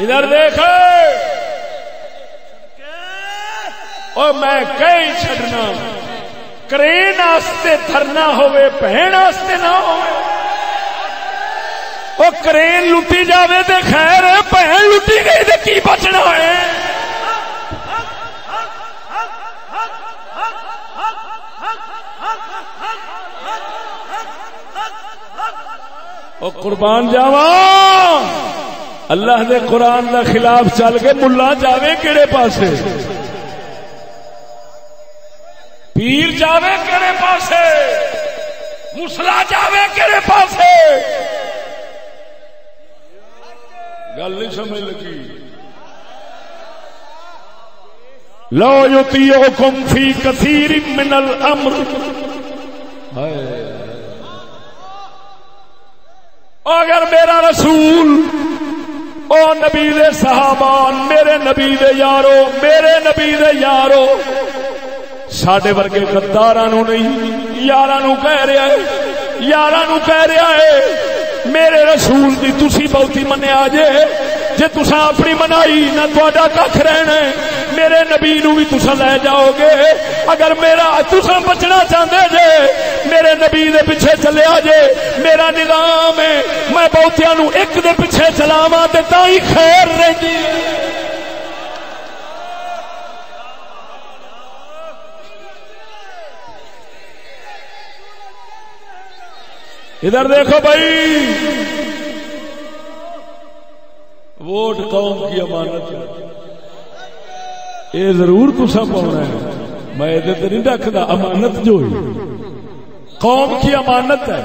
ادھر دیکھو اور میں کئی چھڑنا کرین آستے دھرنا ہوئے بہن آستے نہ ہوئے. وہ کرین لٹی جاوے دے خیر ہے, بہن لٹی گئی دے کی بچنا ہے. وہ قربان جاواں اللہ دے قرآن دا خلاف چل کے ملا جاوے کیڑے پاسے, پیر جاوے کیڑے پاسے, مسلا جاوے کیڑے پاسے. گل نہیں سمجھ لگی. لو یطیعکم فی کثیر من الامر, اگر میرا رسول او نبی دے صحابان, میرے نبی دے یارو, میرے نبی دے یارو ساڈے ورگے غداراں نو نہیں یاراں نو کہہ رہا ہے, یاراں نو کہہ رہا ہے میرے رسول دی تسی بہتی منیا جے تساں اپنی منائی نہ تہاڈا ککھ رہنا ہے. میرے نبی نو بھی تساں لے جاؤ گے. اگر میرا تساں بچنا چاہندے جے میرے نبی دے پیچھے چلیا جے. میرا نظام ہے میں بہتیاں نو ایک دے پیچھے چلاواں تے تاں ہی خیر رہندی. ادھر دیکھو بھائی, ووٹ قوم کی امانت ہے, یہ ضرور تساں پاؤنا ہے. میں یہ نہیں رکھتا, امانت جو ہے قوم کی امانت ہے.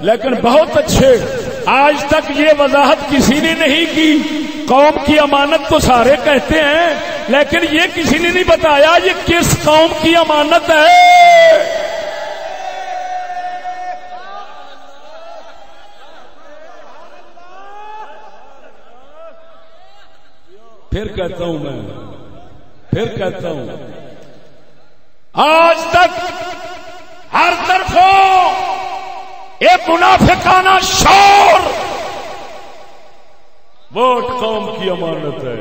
لیکن بہت اچھے, آج تک یہ وضاحت کسی نے نہیں کی. قوم کی امانت تو سارے کہتے ہیں, لیکن یہ کسی نے نہیں بتایا یہ کس قوم کی امانت ہے. کہتا ہوں میں پھر کہتا ہوں آج تک ہر طرفوں ایک منافقانہ شور ووٹ قوم کی امانت ہے.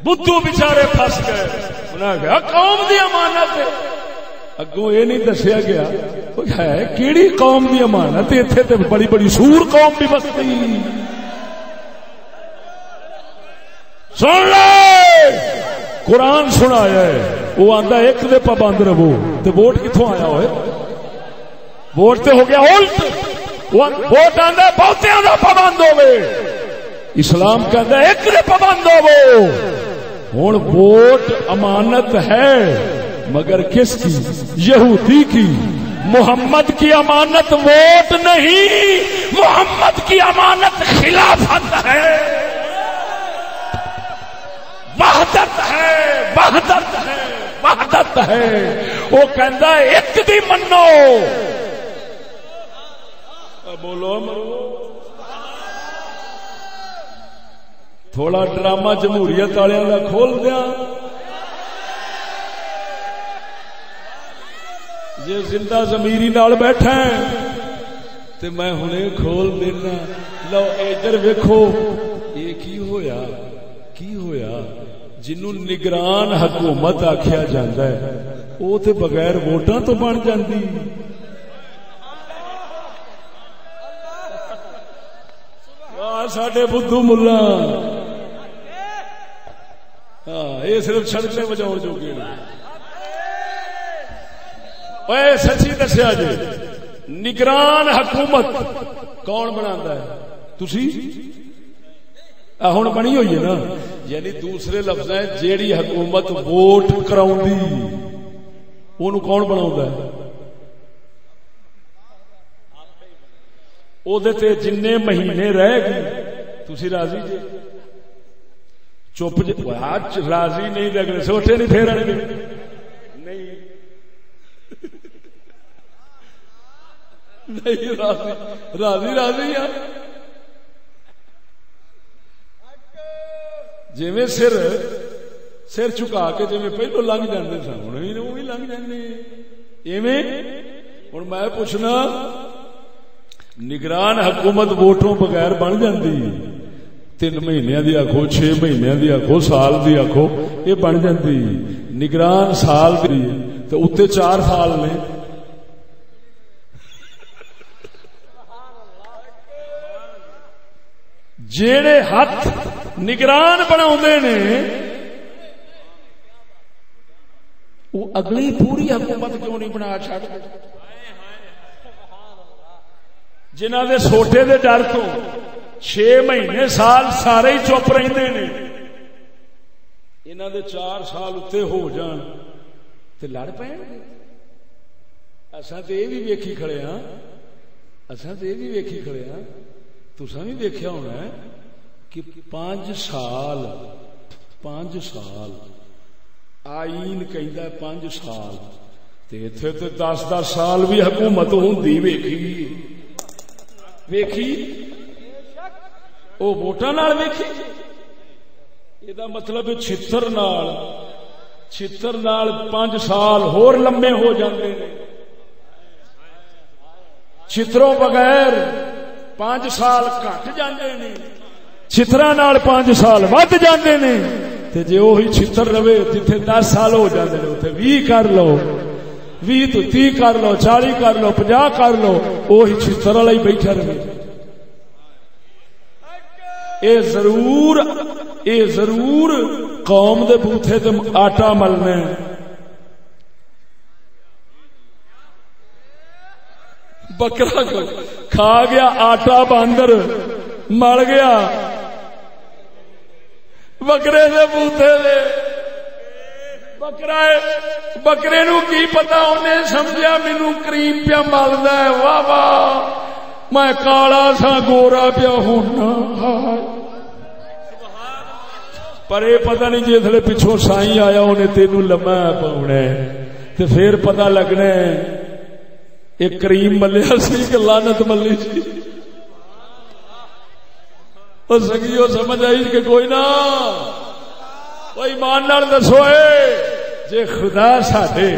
بدھو بیچارے پھنس گئے انہیں کہا قوم دی امانت ہے. اگوں یہ نہیں دسیا گیا ہے کیڑی قوم دی امانت اتنے تے بڑی بڑی سور قوم بھی بستی. سن لے قرآن سنایا ہے وہ آندا ایک دے پابند رہو تے ووٹ کتوں آیا ہوئے ووٹ تے ہو گیا الٹ ووٹ آندا بہتیاں دا پابند ہوے. اسلام کہتا ہے ایک دے پابند ہوو. ہن ووٹ امانت ہے مگر کس کی؟ یہودی کی. محمد کی امانت ووٹ نہیں محمد کی امانت خلافت ہے وحدت ہے وحدت ہے وحدت ہے. وہ کہندا ہے ایک دی منو. بولو مرو تھوڑا ڈرامہ جمہوریت والوں کا کھول دیا. جی زندہ ضمیری نال بیٹھا تو میں ہنے کھول دینا. لو ادھر ویکھو یہ کی ہویا جنوں نگران حکومت آکھیا جاندا ہے وہ تے بغیر ووٹاں تو بن جاندی. ساڈے بدھو ملا یہ صرف چھڑکنے بجاؤ جو گے. سچی دسیا جی نگران حکومت کون بنا ہے؟ تسی ہن بنی ہوئی ہے نا. یعنی دوسرے لفظ ہے جیڑی حکومت ووٹ کراؤندی اونوں کون بناوندا ہے؟ او دے تے جننے مہینے رہ گئے تسی راضی جی؟ چپ جی راضی نہیں لگ رہے سوٹے نہیں پھیرن گے نہیں نہیں راضی راضی ہے. جی سر چکا کے جی پہلو لنگ جاندے سن ہوں بھی لنگ جاندے ایویں. ہوں میں پوچھنا نگران حکومت ووٹوں بغیر بن جاندی 3 مہینے دی آخو 6 مہینے دی آخو سال دی آخو یہ بن جاندی. نگران سال دی تو اتنے 4 سال نے. جیڑے ہاتھ نگران بناوندے نے وہ اگلی پوری حکومت کیوں نہیں بنا چھڈدے؟ جنہاں دے سوٹے دے ڈر تو 6 مہینے سال سارے ہی چپ رہندے نے انہاں دے 4 سال اتنے ہو جان تے لڑ پین گے. اساں تے یہ بھی ویکھی کھڑے ہاں تساں بھی ویکھیا ہونا ہے کہ 5 سال آئین کہندا ہے 5 سال تے ایتھے تے 10 سال بھی حکومت ہوندی ویکھی او ووٹاں نال ویکھی. یہ مطلب چھتر نال 5 سال ہور لمبے ہو جاندے نے. چھتروں بغیر 5 سال گھٹ جاندے نے چھتراں نال 5 سال ود جاندے نے. تے جے وہی چھتر رہے جتھے 10 سال ہو جاندے نے اوتھے 20 کر لو 20 تو 30 کر لو 40 کر لو 50 کر لو وہی چھتر والا ہی بیٹھا رہے. اے ضرور قوم دے بوتھے تے آٹا ملنا ہے. بکرا کھا گیا آٹا باندر مر گیا بکرے دے بوتھے دے. بکرے نو کی پتا انہیں سمجھا مینو کریم پیا ملدا ہے. واہ واہ میں کالا سا گورا پیا ہونا. پر یہ پتا نہیں جسے پچھوں سائی آیا انہیں تینوں لما پاؤنا تو پھر پتا لگنا ایک کریم ملیا سی کہ لعنت ملی سی. اور سگیو سمجھ آئی کہ کوئی نہ وہ ایمان نال دسو جے خدا ساڈے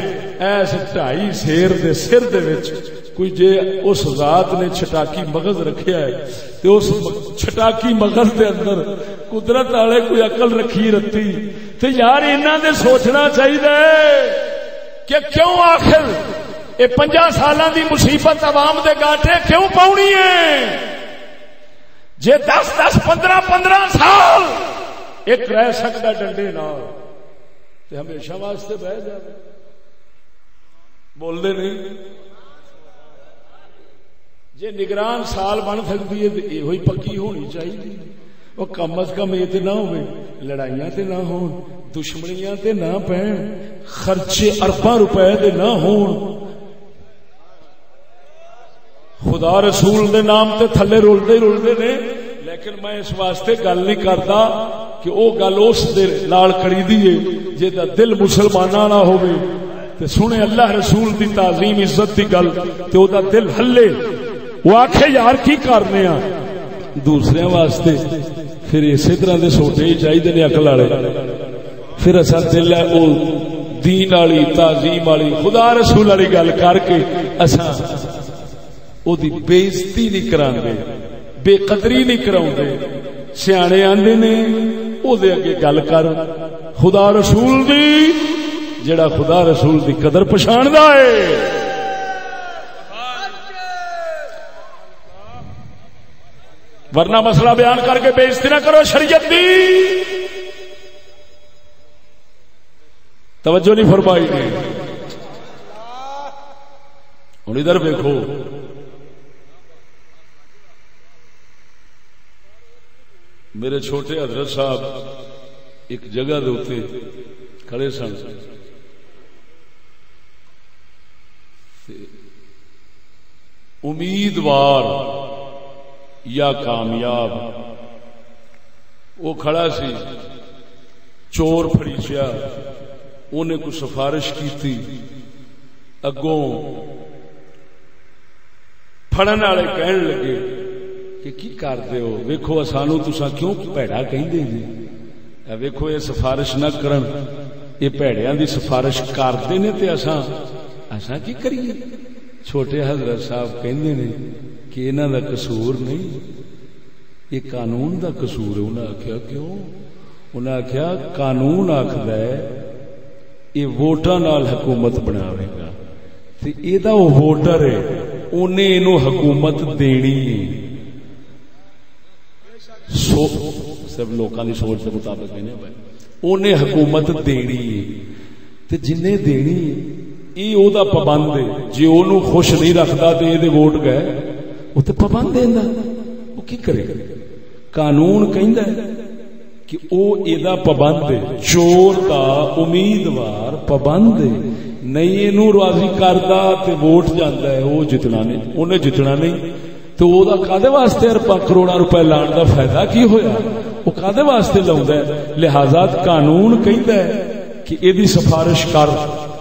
ایس 2.5 سیر دے سر دے وچ کوئی جے اس ذات نے چھٹاکی مغز رکھیا ہے تے اس چھٹاکی مغز دے اندر قدرت والے کوئی عقل رکھی رتی تے یار انہاں دے سوچنا چاہیے کہ کیوں آخر یہ 50 سالاں دی مصیبت عوام دے گاٹے کیوں پاؤنی ہے جے 10 15 سال ایک رہ سکتا ڈنڈے نال تے ہمیشہ واسطے بہ جائے بول دے نہیں جے نگران سال بن سکتی ہے تو یہ پکی ہونی چاہیے وہ کم از کم یہ تے نہ ہوئے لڑائیاں تے نہ ہون دشمنیاں تے نہ پین خرچے ارباں روپے دے نہ ہون خدا رسول دے نام تے تھلے رولدے نے لیکن میں اس واسطے گل نہیں کرتا کہ او گل اس دے نال کری دیے جے دا دل مسلماناں نہ ہوے تے سنے اللہ رسول دی تعظیم عزت دی گل تے او دا دل ہلے وہ آکھے یار کی کرنے آ دوسرے واسطے پھر اسی طرح دے سوچے ہی چاہیے نے عقل والے پھر اصا دل ہے او دین والی تعظیم والی خدا رسول والی گل کر کے اصا او دی بےزتی نہیں کراندے بے قدری نہیں کراؤندے سیانے آندے نے او دے اگے گل کر خدا رسول دی جڑا خدا رسول دی قدر پچھاندا ہے ورنہ مسئلہ بیان کر کے بےزتی نہ کرو شریعت دی توجہ نہیں فرمائی نے ہوں ادھر دیکھو میرے چھوٹے حضرت صاحب ایک جگہ دے اوتے کھڑے سن امیدوار یا کامیاب وہ کھڑا سی چور پھڑیچیا انہیں کوئی سفارش کی تھی اگوں پھڑن والے کہن لگے کہ کی کرتے ہو ویکھو سانو تساں کیوں بھڑا کہندے جی ویکھو یہ سفارش نہ کرن یہ بھڑیاں دی سفارش کردے نے تے اساں کی کریے چھوٹے حضرت صاحب کہندے نے کہ انہاں دا قصور نہیں یہ قانون دا قصور ہے انہاں آکھیا کیوں انہاں آکھیا قانون آکھدا ہے یہ ووٹاں نال حکومت بناوے گا تے اے دا او ووٹر ہے اونے اینو حکومت دینی ہے سب لوکاں دی سوچ دے مطابق کہنے بھائی اونے حکومت دینی ہے تے جننے دینی ہے اے او دا پابند ہے جے اونوں خوش نہیں رکھدا تے اے دے ووٹ گئے وہ تو پابند دیندا وہ کی کرے قانون کہندا ہے کہ او ایدا پابند ہے چور دا امیدوار پابند ہے نہیں اینو راضی کردا تے ووٹ جاندا ہے وہ جتنا نہیں اونے جتنا نہیں تو او دا کادے واسطے ارباں کروڑاں روپے لان دا فائدہ کی ہویا وہ کادے واسطے لاوندا ہے لہذا قانون کہندا ہے کہ ایدی سفارش کر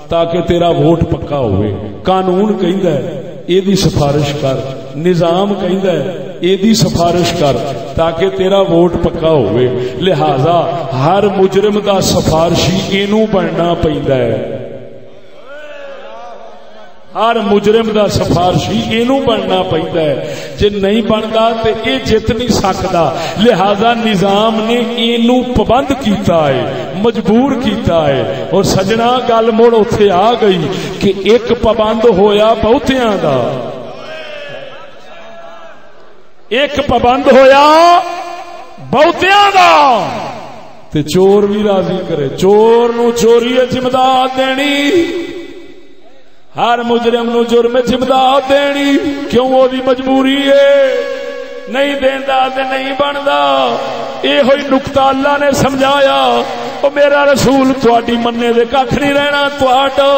تاکہ تیرا ووٹ پکا ہوئے قانون کہندا ہے ایدی سفارش کر نظام کہندا ہے ایدی سفارش کر تاکہ تیرا ووٹ پکا ہوئے لہذا ہر مجرم دا سفارشی اینو بننا پیندا ہے ہر مجرم دا سفارشی اینو بننا پیندا ہے جے نہیں بندا تے اے جت نہیں سکدا لہذا نظام نے اینو پابند کیتا ہے مجبور کیتا ہے اور سجنا گل مڑ اوتھے آ گئی کہ ایک پابند ہویا بہتیاں دا ایک پابند ہویا بہتیاں دا تے چور بھی راضی کرے چور نو چوری امداد دینی ہر مجرم نو جرم امداد دینی کیوں وہ دی مجبوری ہے نہیں دیندا تے نہیں بندا اے ہوئی نقطہ اللہ نے سمجھایا او میرا رسول تواڈی مننے دے ککھ نہیں رہنا تواڈا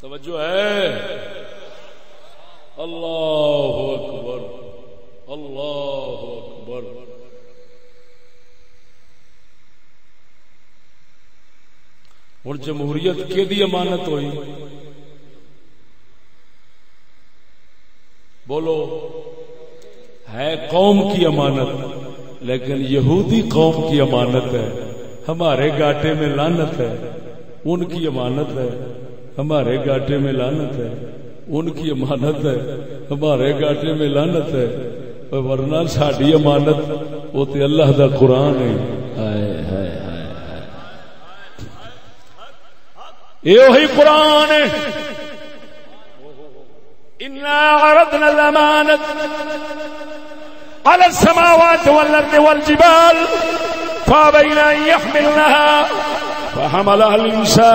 توجہ ہے؟ اللہ اکبر اللہ اکبر. ہوں جمہوریت کی دی امانت ہوئی؟ بولو. ہے قوم کی امانت، لیکن یہودی قوم کی امانت ہے. ہمارے گاٹے میں لعنت ہے، ان کی امانت ہے. ہمارے گاٹے میں لعنت ہے، ان کی امانت ہے. ہمارے گاٹے میں لعنت ہے، ورنہ ساڈی امانت وہ تے اللہ دا قرآن ہے. ہائے ہائے ہائے، یہ وہی قرآن ہے. انا عرضنا الامانة على السماوات والارض والجبال فابين ان يحملنها فحملها الانسان.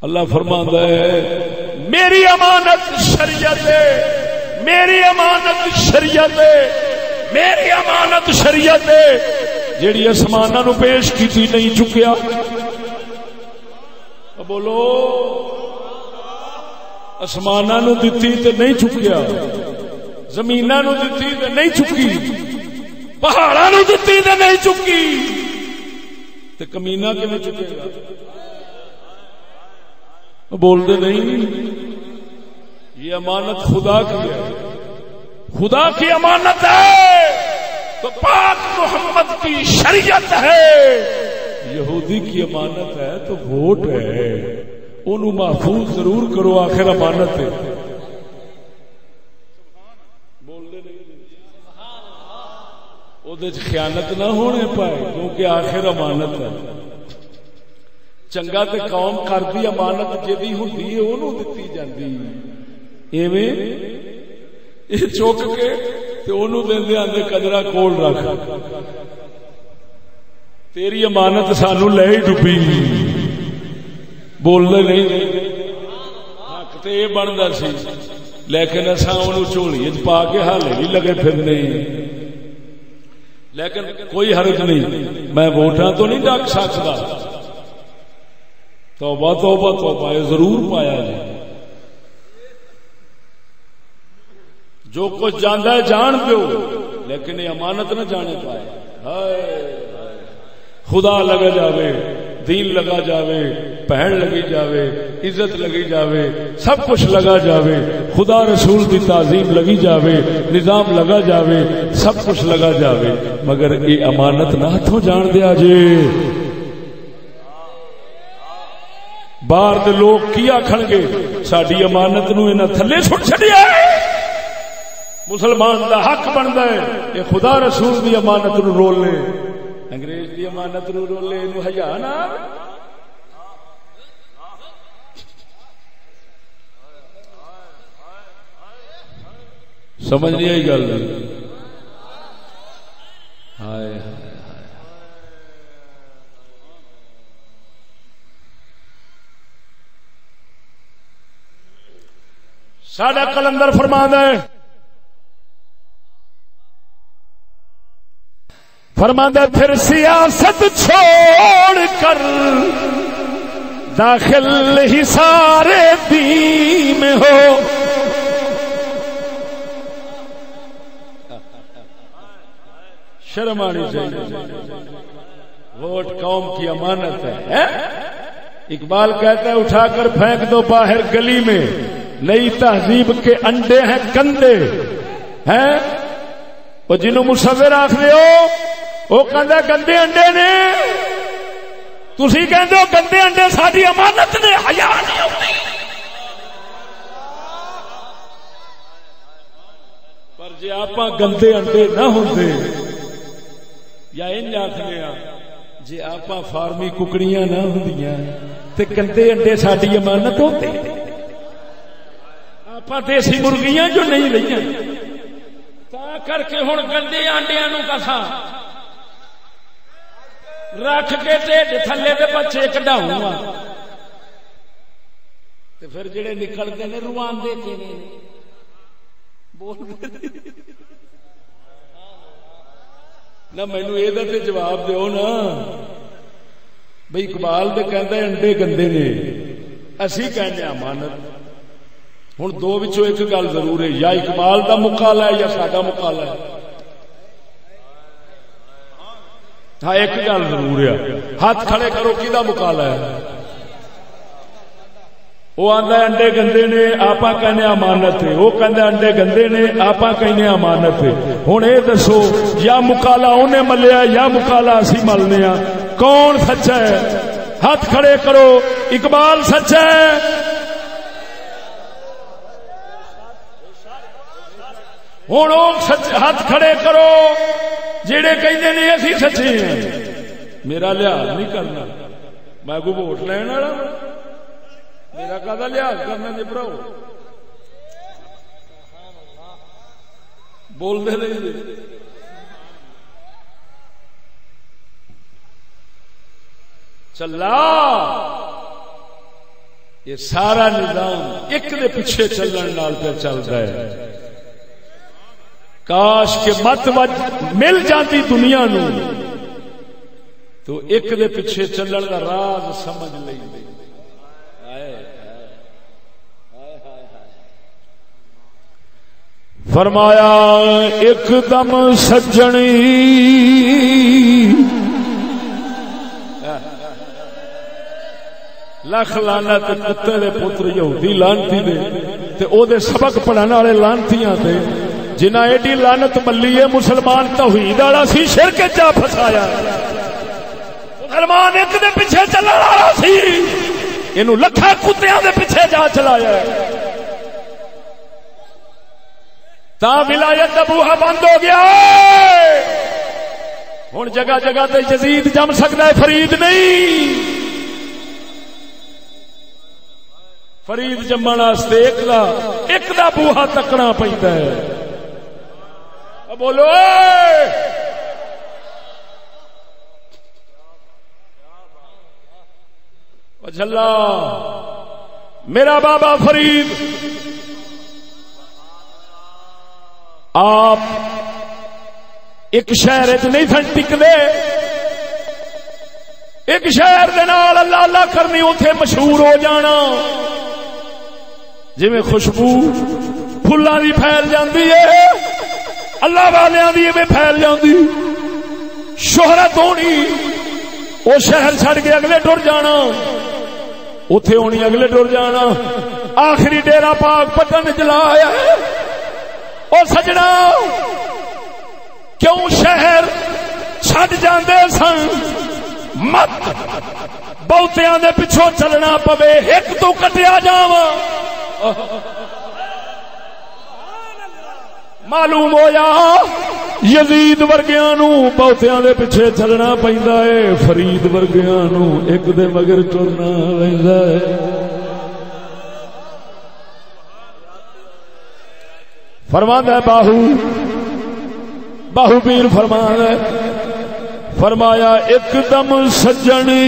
اللہ فرماتا ہے میری امانت شریعت ہے، میری امانت شریعت ہے، میری امانت شریعت ہے. جیڑی آسماناں نو پیش کیتی نہیں چکیا. بولو. آسماناں نو دتی تے نہیں چکیا، زمیناں نو دتی تے نہیں چکی، پہاڑاں نو دتی تے نہیں چکی، تے کمینہ کیویں چکے گا؟ بول دے نہیں. یہ امانت خدا کی ہے، خدا کی امانت ہے تو پاک محمد کی شریعت ہے. یہودی کی امانت ہے تو ووٹ ہے، انہوں محفوظ ضرور کرو، آخر امانت ہے. وہ خیانت نہ ہونے پائے کیونکہ آخر امانت ہے. چنگا تے قوم کردی، امانت جدی ہوندی ہے انہوں دتی جاندی. ایویں یہ چوک کے تے انہوں دیندے آندے قدرہ کول رکھ، تیری امانت سانو لے ہی ڈبی. بول دے نہیں. حق تے یہ بندا سی، لیکن اساں انہوں جھولی وچ پا کے حالے بھی لگے پھرنے. لیکن کوئی حرج نہیں، میں ووٹاں تو نہیں ڈک سکدا. توبہ توبہ توبہ، ضرور پایا جائے. جو کچھ جاندا ہے جان دیو، لیکن یہ امانت نہ جانے پائے. خدا لگا جاوے، دین لگا جاوے، پہن لگی جاوے، عزت لگی جاوے، سب کچھ لگا جاوے، خدا رسول کی تعظیم لگی جاوے، نظام لگا جاوے، سب کچھ لگا جاوے، مگر یہ امانت نہ ہتھوں جان دیا جے. باہر دے لوگ کی آکھن گے؟ ساڈی امانت نو انہاں تھلے سٹ چھڈیا ہے. مسلمان دا حق بندا ہے کہ خدا رسول دی امانت نو رول لے، انگریز دی امانت نو رول لے. نو حیا نہ سمجھ نہیں آئی گل. ہائے ساڈا کلندر فرماندا ہے، فرماندا پھر سیاست چھوڑ کر داخل ہی سارے دین میں ہو. شرم آنی چاہیے. ووٹ قوم کی امانت ہے. اقبال کہتا ہے اٹھا کر پھینک دو باہر گلی میں، نئی تہذیب کے انڈے ہیں گندے ہیں. وہ جنہوں مصور آخر ہو وہ کہندا گندے انڈے نے، تسی کہندے ہو گندے انڈے ساری امانت نے. حیا نہیں ہوندی. پر جے آپاں گندے انڈے نہ ہوندے، یا انج آخنے جے آپاں فارمی ککڑیاں نہ ہوندیاں تے گندے انڈے ساری امانت ہوندے. آپاں دیسی مرغیاں جو نہیں رہیاں، تا کر کے ہن گندے انڈیاں نو کساں رکھ کے ٹھڈ تھلے دے بچے کڈاؤں گا تے پھر جڑے نکلتے نے رواندے کیویں نے. بول نہ مینو یہ جواب دیو نا بھئی اقبال تو کہندا انڈے گندے نے اسی کہنے امانت. ہوں دو وچوں ایک گل ضرور ہے یا اقبال دا مقالہ ہے یا ساڈا مقالہ ہے. ہاں ایک گل ضرور ہے ہاتھ کھڑے کرو کیدا مقالہ ہے. وہ آندا انڈے گندے نے آپا کہنے امانت ہے وہ کہندا انڈے گندے نے آپا کہنے امانت ہے. ہن اے دسو یا مقالہ اونے ملیا یا مقالہ اسی ملنے ہاں کون سچا ہے؟ ہاتھ کھڑے کرو. اقبال سچا ہے. ہوں ہاتھ کھڑے کرو جڑے کہندے نے اسی سچے ہیں. میرا لحاظ نہیں کرنا میں کوئی ووٹ لین والا میرا کہدا لحاظ کرنا جی بھراؤ بول دے نہیں. چلا یہ سارا نظام ایک دے پیچھے چلن نال پہ چل رہا ہے. کاش کے مت مل جاتی دنیا نو تو ایک دے پیچھے چلن کا راز سمجھ لئی. فرمایا ایک دم سجنی لکھ لعنت کتے دے پتر یہودی لعنتی دے تے او دے سبق پڑھان والے لعنتیاں تے جنہ ایڈی لعنت ملی ہے. مسلمان توحید والا سی شرک چا پھسایا. مسلمان ایک دے پیچھے چلن والا سی اینو لکھاں کتیاں دے پیچھے جا چلایا. تا ولایت دا بوہا بند ہو گیا. ہن جگہ جگہ تے یزید جم سکدا ہے فرید نہیں. فرید جمن واسطے ایک دا بوہا تکنا پیندا ہے. بولو جھلا میرا بابا فرید آپ ایک شہر نہیں سن ٹکدے. ایک شہر دے نال اللہ اللہ کرنی اوتھے مشہور ہو جانا جویں خوشبو پھلاں دی پھیل جاندی ہے اللہ والیاں دی ایویں پھیل جاندی. شہرت ہونی او شہر چھڑ کے اگلے ٹر جانا اوتھے ہونی اگلے ٹر جانا. آخری ڈیرا پاک پٹن چلا آیا ہے. او سجنا کیوں شہر چھڈ جاندے سن مت بہتیاں دے پچھوں چلنا پوے ایک تو کٹیا جاواں. معلوم ہویا یزید ورگیاں نو بہتیاں دے پیچھے چلنا پیندا ہے فرید ورگیاں نو ایک دے مگر ٹرنا پیندا ہے. فرماندا ہے باہو پیر فرماندا ہے فرمایا ایک دم سجنی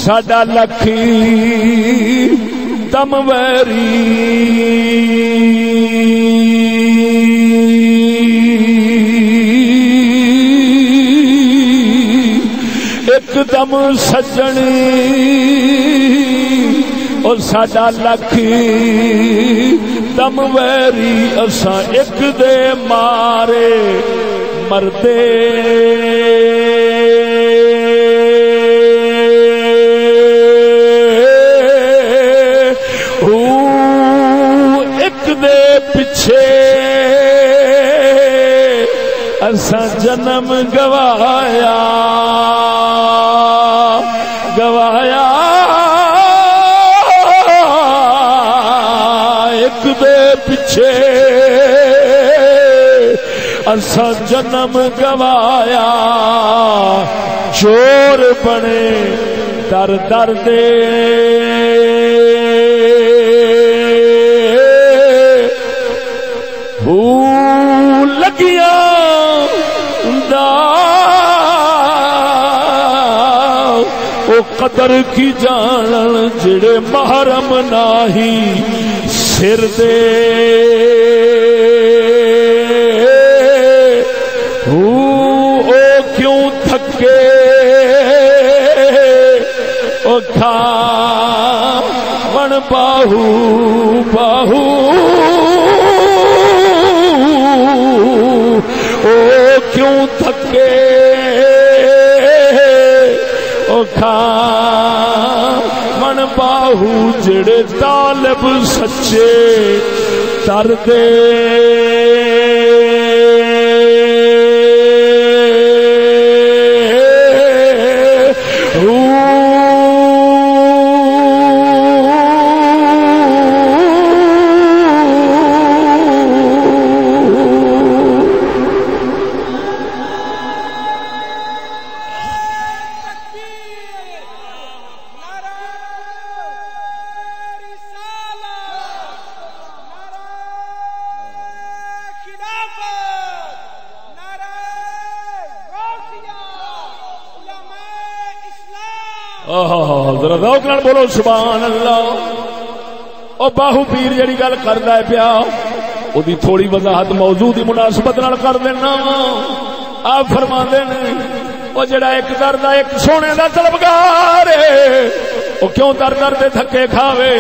ساڈا لکھی دم ویری ایک دم سجنی اور ساڈا لکھی دم ویری اساں ایک دے مارے مردے ایک دے پچھے اساں جنم گوایا ایک دے پچھے اساں جنم گوایا چور بنے در در دے لگیاں او قدر کی جانن جڑے محرم ناہی سر دے باہو باہو او کیوں تھکے او کھا من باہو جڑے طالب سچے دردے بولو سبحان اللہ. او باہو پیر جڑی گل کردا ہے پیا او دی تھوڑی وضاحت موضوع دی مناسبت نال کر دینا. آپ فرماندے نے او جڑا ایک درد دا ایک سونے دا طلبگار ہے او کیوں در در دے تھکے کھاوے.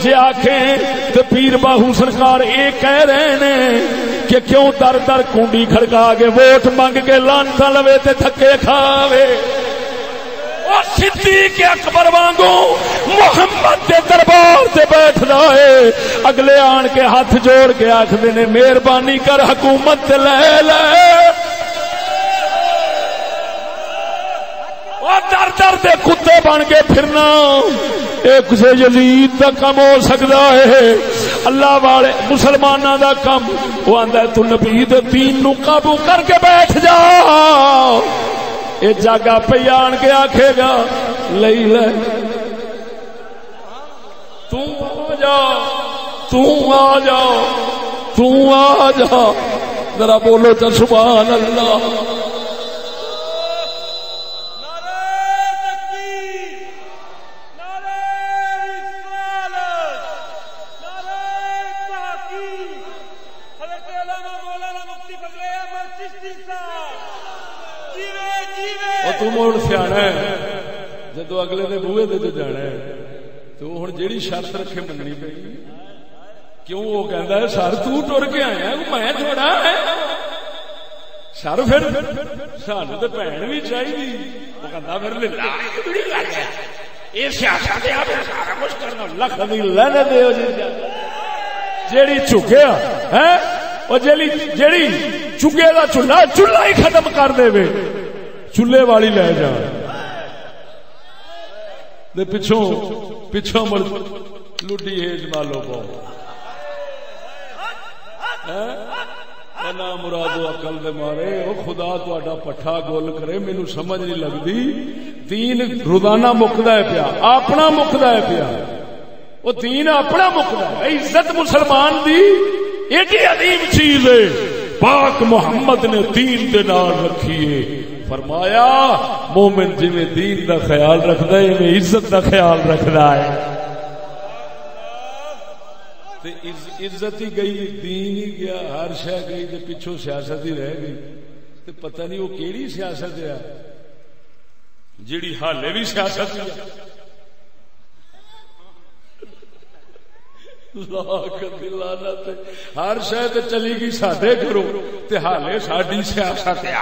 جے آکھیں تے پیر باہو سرکار اے کہہ رہے نے کہ کیوں در در کنڈی کھڑکا کے ووٹ منگ کے لانتا لوے تے تھکے کھاوے. صدیق اکبر وانگو محمد دے دربار تے بیٹھدا ہے اگلے آن کے ہاتھ جوڑ کے آکھدے نے مہربانی کر حکومت لے لے. او در در دے کتے بن کے پھرنا ایک سے یزید دا کم ہو سکدا ہے. اللہ والے مسلماناں دا کم وہ آندا ہے تو نبی دے دین نو قابو کر کے بیٹھ جا. اے جاگا پہ آن کے آکھے گا لئی لے تو آ جا تو آ جا تو آ جا. ذرا بولو تو سبحان اللہ. موڑ سیاح ہے جدو اگلے دے بوئے دے جانا ہے تو ہوں جیڑی شرط رکھے مننی پی. کیوں وہ کہندا ہے سر تو ٹر کے آیا میں تھوڑا ہے سر پھر سانو تے بھن بھی چاہیے. وہ کہندا پھر یہ سیاست سارا کچھ کرنا لکھ دی لعنت دے جیڑی چکیا ہے وہ جیڑی چگے دا چولہا ہی ختم کر دے چولہے والی لے جا دے پچھوں مڑ لڈی ہیج مالو پاؤ نہ مرادو عقل دے مارے او خدا تہاڈا پٹھا گول کرے مینوں سمجھ نہیں لگدی. دین روزانہ مکدا ہے پیا اپنا مکدا ہے پیا او دین اپنا مکدا ہے. عزت مسلمان دی ایڈی عظیم چیز ہے پاک محمد نے دین دے نال رکھی ہے. فرمایا مومن جی میں دین دا خیال رکھدا ہے میں عزت دا خیال رکھدا ہے. عزت ہی گئی دین ہی گیا ہر شے گئی تے پیچھوں سیاست ہی رہ گئی. تے پتہ نہیں وہ کیڑی سیاست ہے جیڑی حالے بھی سیاست ہے. ہر شے تے چلی گئی ساڈے گھروں تے حالے ساڈی سیاست ہے.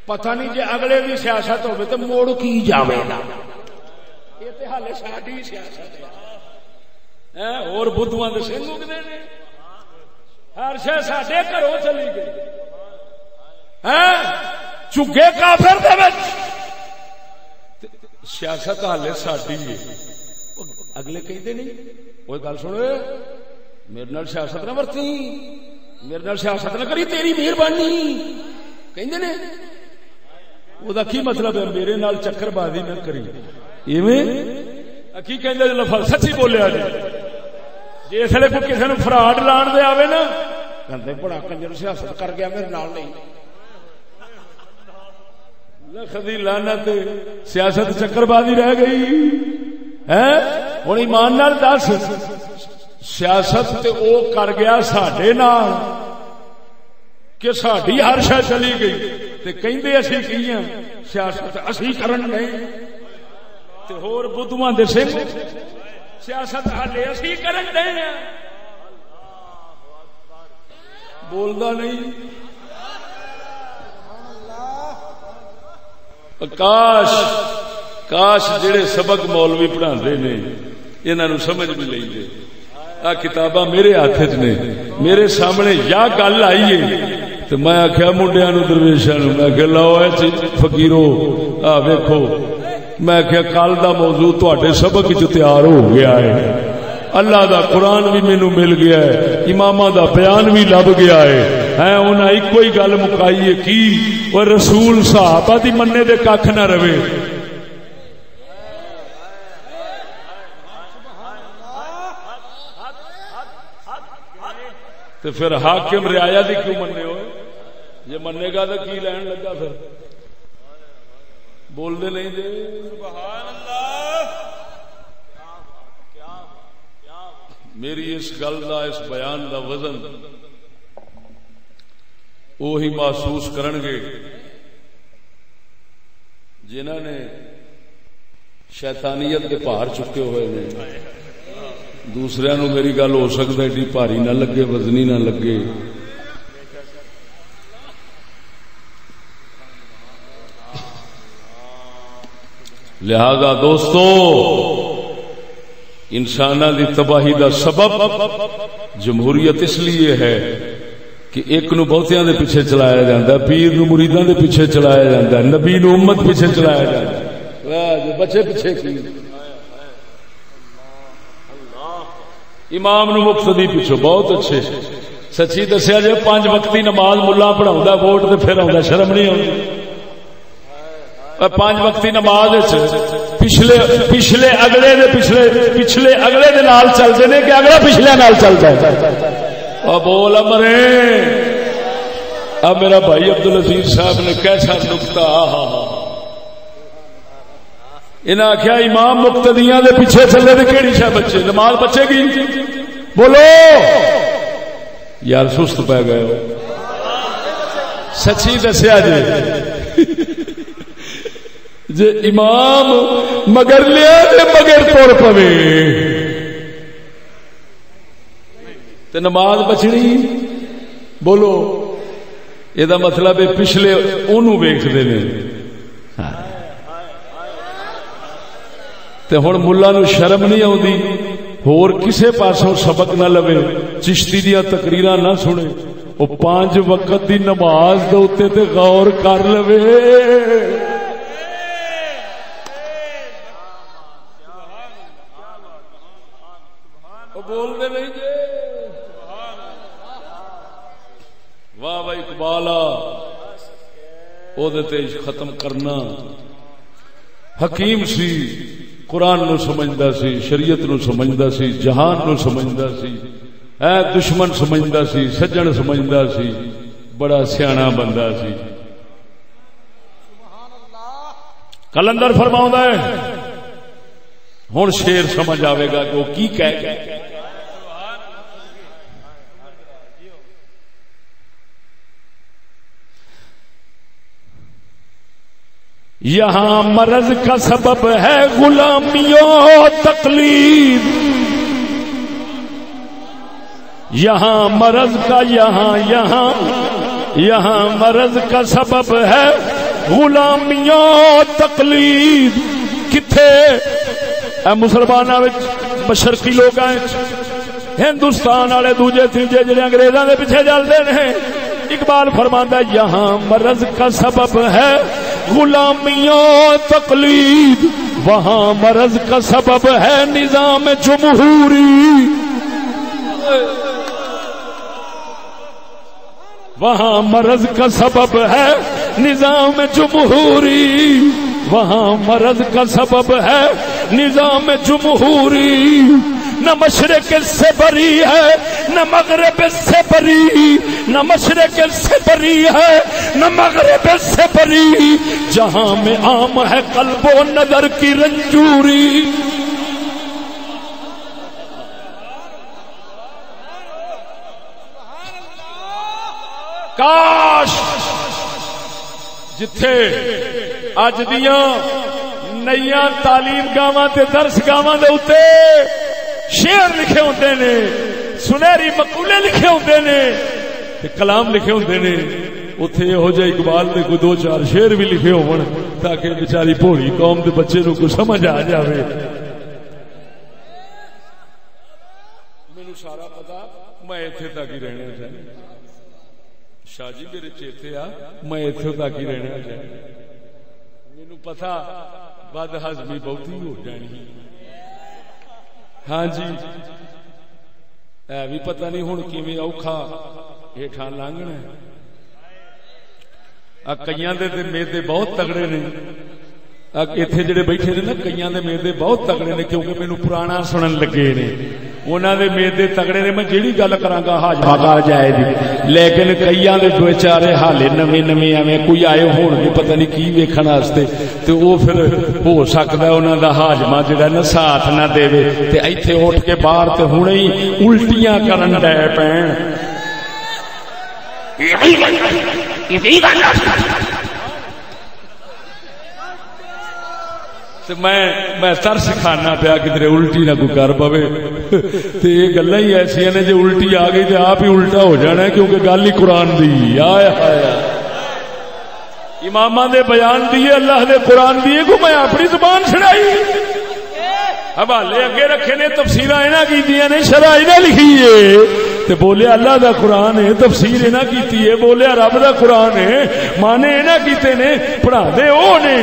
پتہ نہیں جے اگلے بھی سیاست ہوے تے موڑ کی جاوے گا. یہ تے حالے ساڈی سیاست ہے. اور بدھواں دے سنگ اگدے نے ہر شے ساڈے گھروں چلی گئی. چگے کافر دے وچ سیاست حالے ساڈی ہے. اگلے کہندے نہیں وہ گل سن میرے نال سیاست نہ ورتی میرے نال سیاست نہ کری تیری مہربانی کہندے نے. وہ کی مطلب ہے میرے نال چکر بازی نہ کری. کی کہندے لفظ سچی بولیا جی. جس ویلے کوئی کسی نے فراڈ لان دے آوے نا کہندے بڑا کنجر سیاست کر گیا میرے نال نہیں. لکھ دی لعنت سیاست چکر بازی رہ گئی ہے. ہن ایمان نال دس سیاست تے او کر گیا ساڈے نال کہ ساڈی ہر شے چلی گئی تے کہندے اسی کیاں سیاست اسی کرن نہیں تے ہور بدھواں دے سنگ سیاست حالے اسی کرن دے ہیں بولدا نہیں کاش جڑے سبق مولوی پڑھاندے نے انہاں نوں سمجھ بھی لیندے آ کتاباں میرے ہاتھ وچ نے میرے سامنے یا گل آئی ہے تے میں آکھیا منڈیاں نوں درویشاں نوں میں کہ لاؤ اے فقیرو آ ویکھو میں کہ کل دا موضوع تواڈے سبق وچ تیار ہو گیا ہے اللہ دا قرآن بھی مینوں مل گیا ہے اماماں دا بیان بھی لب گیا ہے انہاں ایک ہی گل مکائی ہے کی اور رسول صحابہ دی مننے دے ککھ نہ رہے تو پھر حاکم رعایا دی کیوں مننے ہوئے جے منے گا تو کی لین لگا پھر بول دے نہیں دے سبحان اللہ میری اس گل دا اس بیان دا وزن وہی محسوس کرن گے جنہاں نے شیطانیت کے پہاڑ چکے ہوئے نے دوسرے نو میری گل ہو سکتا ہے ایڈی بھاری نہ لگے وزنی نہ لگے لہذا دوستو انساناں دی تباہی دا سبب جمہوریت اس لیے ہے کہ ایک نو بہتیاں دے پیچھے چلایا جاندا ہے پیر نو مریداں دے پیچھے چلایا جاندا ہے نبی نو امت پیچھے چلایا جاندا ہے واہ بچے پیچھے کی امام نو مقتدی پیچھے بہت اچھے سچی دسیا جے 5 وقتی نماز ملا پڑھاوندا ووٹ تے پھر آوندا شرم نہیں آندی 5 وقتی نماز پچھلے اگلے دے نال چلتے نے کہ اگلا پچھلے نال چلتا ہے بول مرے اب میرا بھائی عبدالعزیز صاحب نے کیسا نکتا انہیں آخیا امام مقتدیاں دے پیچھے چلے تو کہڑی شاید بچے نماز بچے گی بولو یار سست پی گئے ہو سچی دسیا جی امام مگر لیا مگر توڑ پوے تے نماز بچنی بولو یہ مطلب ہے پچھلے انہوں ویکھدے نے تے ہن ملا نو شرم نہیں آوندی ہور کسے پاسوں سبق نہ لوے چشتی دیا تقریراں نہ سنے وہ 5 وقت دی نماز دے اوتے تے غور کر لوے بول دے نہیں جے واہ بھائی اقبالا او دے تے ختم کرنا حکیم سی قرآن نو سمجھدا سی شریعت نو سمجھدا سی جہان نو سمجھدا سی اے دشمن سمجھدا سی سجن سمجھدا سی بڑا سیاںا بندہ سی کلندر فرماوندا ہے ہن شیر سمجھ آوے گا کہ وہ کی کہہ گیا یہاں مرض کا سبب ہے غلامیوں تقلید یہاں مرض کا یہاں مرض کا سبب ہے غلامیوں تقلید کتھے اے مسلماناں وچ مشرقی لوگاں وچ ہندوستان والے دوجے تیجے جڑے انگریزاں دے پیچھے چلدے نے اقبال فرماندا ہے یہاں مرض کا سبب ہے غلامیوں تقلید وہاں مرض کا سبب ہے نظام جمہوری وہاں مرض کا سبب ہے نظام جمہوری وہاں مرض کا سبب ہے نظام جمہوری نہ مشرق سے بری ہے نہ مغرب سے بری نہ مشرق سے بری ہے نہ مغرب سے بری جہاں میں عام ہے قلب و نظر کی رنجوری کاش جتھے اج دیاں نئیاں تعلیم گاواں تے درس گاواں دے اوتے شعر لکھے ہوندے نے، سنہری مقولے لکھے ہوندے نے، کلام لکھے ہوندے نے، اتنے یہو جہ اقبال نے کوئی دو چار شعر بھی لکھے ہون تاکہ بیچاری بھولی قوم دے بچے نو کوئی سمجھ آ جاوے. مینوں سارا پتا، میں اتنے تک ہی رہنا چاہیے. شاہ جی میرے چیتے آ، میں اتنے تک ہی رہنا چاہیے. مینوں پتا بد ہضمی بہتی ہو جانی. ہاں جی اے بھی پتہ نہیں ہن کیویں اوکھا ہیٹھاں لنگنا ہے. کئیاں دے میدے بہت تگڑے نے، اتنے جڑے بیٹھے نے نا کئیاں دے میدے بہت تگڑے نے، کیونکہ مینوں پرانا سنن لگے نے. انہاں دے میدے تگڑے نے، میں جیڑی گل کراں گا ہاجمہ کر جائے گی، لیکن کئیاں دے دو چارے حالے نویں نویں ایویں کوئی آئے ہون بھی پتہ نہیں کی ویکھن واسطے، تے او پھر ہو سکدا انہاں دا ہاجمہ جڑا نا ساتھ نہ دے تے ایتھے اٹھ کے باہر تے ہنے ہی الٹیاں کرن ڈے پین. میں ترس کھانا پیا کدھر الٹی نہ کوئی کر پوے. یہ گلاں ہی ایسا نے جی الٹی آ گئی تو آپ ہی الٹا ہو جانا ہے، کیونکہ گل ہی قرآن دی. اماماں دے بیان دیے، اللہ دے قرآن دیے کو میں اپنی زبان چھڑائی. حوالے اگے رکھے نے، تفسیراں انہاں کیتیاں نے، شرح انہاں لکھی ہے. تے بولیا اللہ دا قرآن ہے، تفسیر انہاں کیتی ہے. بولیا رب دا قرآن ہے، مانے انہاں کیتے نے، پڑھا دے او نے،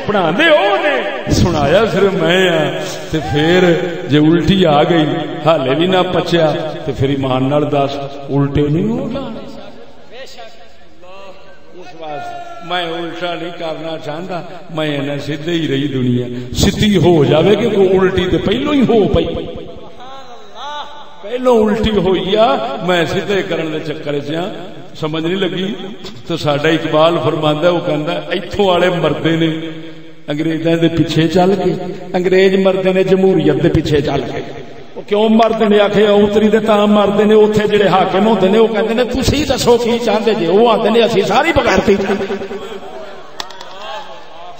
پڑھا دے او نے، سنایا صرف میں ہاں. تے پھر جے الٹی آ گئی حالے بھی نہ پچیا تے پھر ایمان نال دس الٹے نہیں ہوگا. میں الٹا نہیں کرنا چاہتا، میں سیدھے ہی رہی دنیا سیدھی ہو جاوے کہ کوئی الٹی تے پہلو ہی ہو پئی، پہلو الٹی ہوئی آ، میں سیدھے کرن دے چکر چ سمجھ نہیں لگی. تو ساڈا اقبال فرماندا ہے، وہ کہندا ایتھوں والے مردے نے انگریزاں دے پیچھے چل کے، انگریز مردے نے جمہوریت دے پیچھے چل کے. کیوں مرد نے آخیا اتری دے تاں مرد نے، اتنے جڑے حاکم ہوندے نے وہ کہندے نے تسی دسو کی چاہندے جے، وہ آندے نے اسی ساری بغیرتی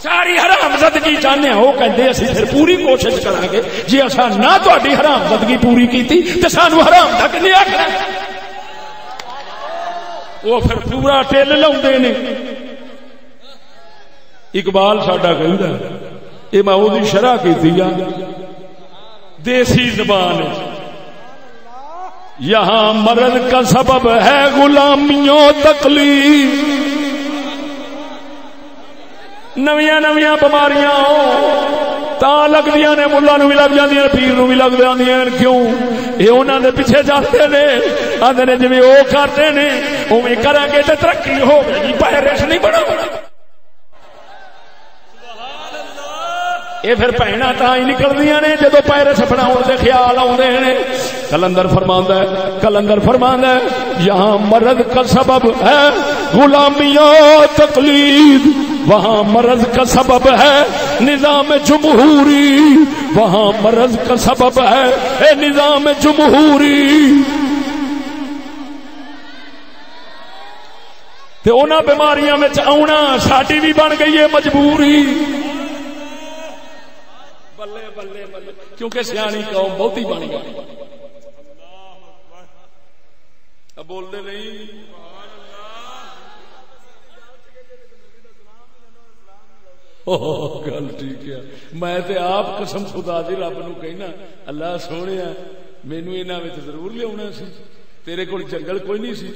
ساری حرام زدگی چاہنے ہیں، وہ کہندے اسی پھر پوری کوشش کریں گے جی اساں نہ تہاڈی حرام زدگی پوری کیتی تے سانو حرام تک نہیں آکھنا. وہ پھر پورا ٹل لاؤندے نے. اقبال ساڈا کہندا اے میں اودی شرح کیتی آ دیسی زبان، یہاں مرض کا سبب ہے غلامیوں تکلیف. نویاں نویاں بیماریاں تا لگدیاں نے، ملا نو بھی لگ جاندیاں، پیر نو بھی لگ جاندیاں. کیوں؟ یہ انہاں دے پیچھے جاندے نے، آندے نے جویں او کرتے نے اوویں کریں گے تے ترقی ہوے گی، پائرس نہیں بنو. یہ پھر بھੈਣਾں تاں ہی نکلدیاں نے جدو پائرس بناؤن دے خیال آوندے نے. کلندر فرماندا ہے، کلندر فرماندا ہے یہاں مرض کا سبب ہے غلامیوں تقلید، وہاں مرض کا سبب ہے نظام جمہوری، وہاں مرض کا سبب ہے نظام جمہوری. تے انہاں بیماریاں وچ آونا ساڈی بھی بن گئی ہے مجبوری. بلے بلے بلے، کیونکہ سیانی قوم بہتی بن گئی. اب بول دے نہیں. گل ٹھیک ہے. میں تے آپ قسم خدا دی رب نو کہنا اللہ سونے مینو انہاں وچ ضرور لیا سی. تیرے کول جنگل کوئی نہیں سی،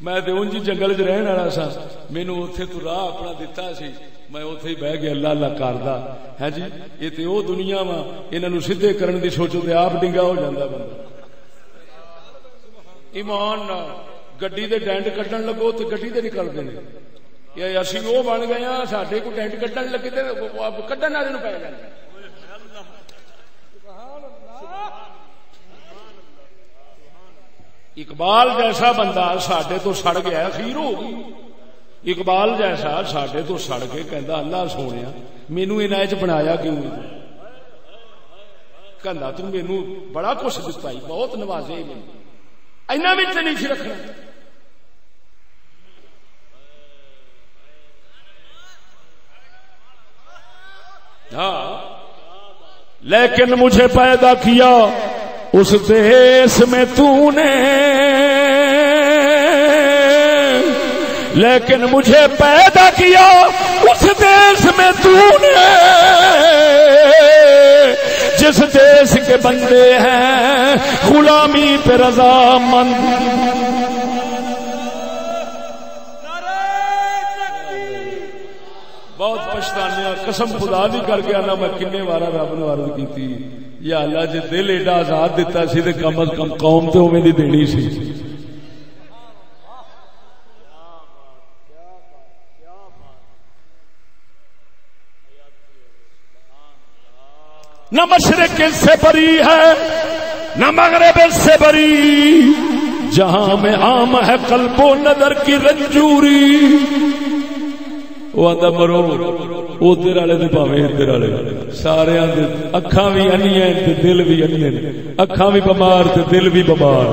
میں تے اونج جنگل چ رہن والا سا. مینو اوتھے تو راہ اپنا دتا سی، میں اوتھے ہی بہ گیا اللہ اللہ کردا. ہے جی یہ تے او دنیا وا، انہاں نو سیدھے کرن دی سوچو تے آپ ڈنگا ہو جاندا بندہ. ایمان نال گڈی دے ڈینٹ کڈن لگو تے گڈی تے نکل دے نے. یہ اسی وہ بن گئے ہاں، ساڈے کو ڈینٹ کڈن لگے تے کڈن والے نو پے جاندے. اقبال جیسا بندہ ساڈے تو سڑ گیا، خیر ہو گئی. اقبال جیسا ساڈے تو سڑ کے کہندا اللہ سونیا مینو انہاں وچ بنایا کیوں؟ کہندا تو مینو بڑا کچھ دتا ہی، بہت نوازے مینوں، انہاں وچ نہیں سی رکھنا. ہاں لیکن مجھے پیدا کیا اس دیس میں تو نے لیکن مجھے پیدا کیا اس دیس میں تو نے جس دیس کے بندے ہیں غلامی پہ رضامند. بہت پچھتانے قسم خدا نہیں کر کے آنا میں کنے بار رب نے عرض کی یا اللہ جی دل ایڈا آزاد دیتا سی تے کم از کم قوم تے اوویں دی دینی سی. نہ مشرق اس سے بری ہے نہ مغرب اس سے بری جہاں میں عام ہے قلب و نظر کی رنجوری. وہ آتا مرو ادھر والے تے پاویں ادھر والے سارے اکھاں بھی انیاں تے دل بھی انیاں اکھاں بھی بیمار تے دل بھی بیمار.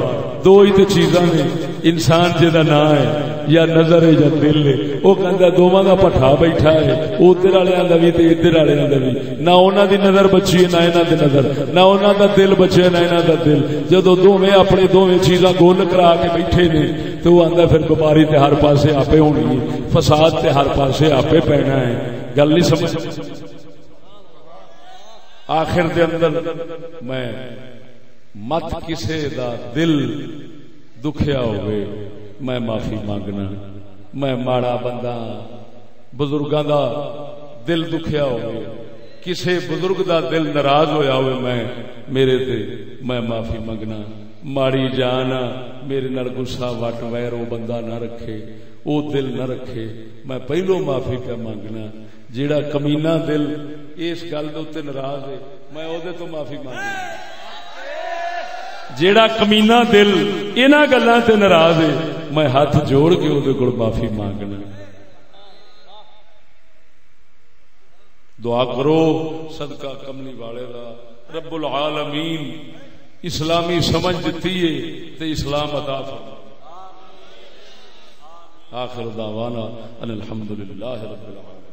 دو ہی تے چیزاں نے انسان جدا نام ہے یا نظر ہے یا دل ہے. وہ کہندا دوواں دا پٹھا بیٹھا ہے ادھر والےاں دا بھی تے ادھر والےاں دا بھی. نہ انہاں دی نظر بچی ہے نہ انہاں دی نظر نہ انہاں دا دل بچے نہ انہاں دا دل. جدوں دوویں اپنے دوویں چیزاں گول کرا کے بیٹھے نے تو وہ آندا پھر بیماری تے ہر پاسے آپے ہونی ہے فساد تے ہر پاسے آپے پینا ہے. گل نہیں سمجھ. آخر دے اندر میں مت کسے دا دل دکھیا ہوئے میں معافی مانگنا. میں ماڑا بندہ بزرگاں دا دل دکھیا ہوئے کسے بزرگ دا دل ناراض ہویا ہوئے میں میرے تے میں معافی مانگنا. ماڑی جانا میرے نال غصہ وٹ ویر وہ بندہ نہ رکھے وہ دل نہ رکھے. میں پہلو معافی پہ مانگنا. جیڑا کمینہ دل اس گل دے اوتے ناراض ہے میں اودے تو معافی مانگنا. جیڑا کمینہ دل انہاں گلاں تے ناراض ہے میں ہاتھ جوڑ کے اودے کول معافی مانگنا. دعا کرو صدقہ کملی والے دا رب العالمین اسلامی سمجھ دیتی ہے تے اسلام عطا فرما. آخر دعوانا ان الحمدللہ رب العالمین.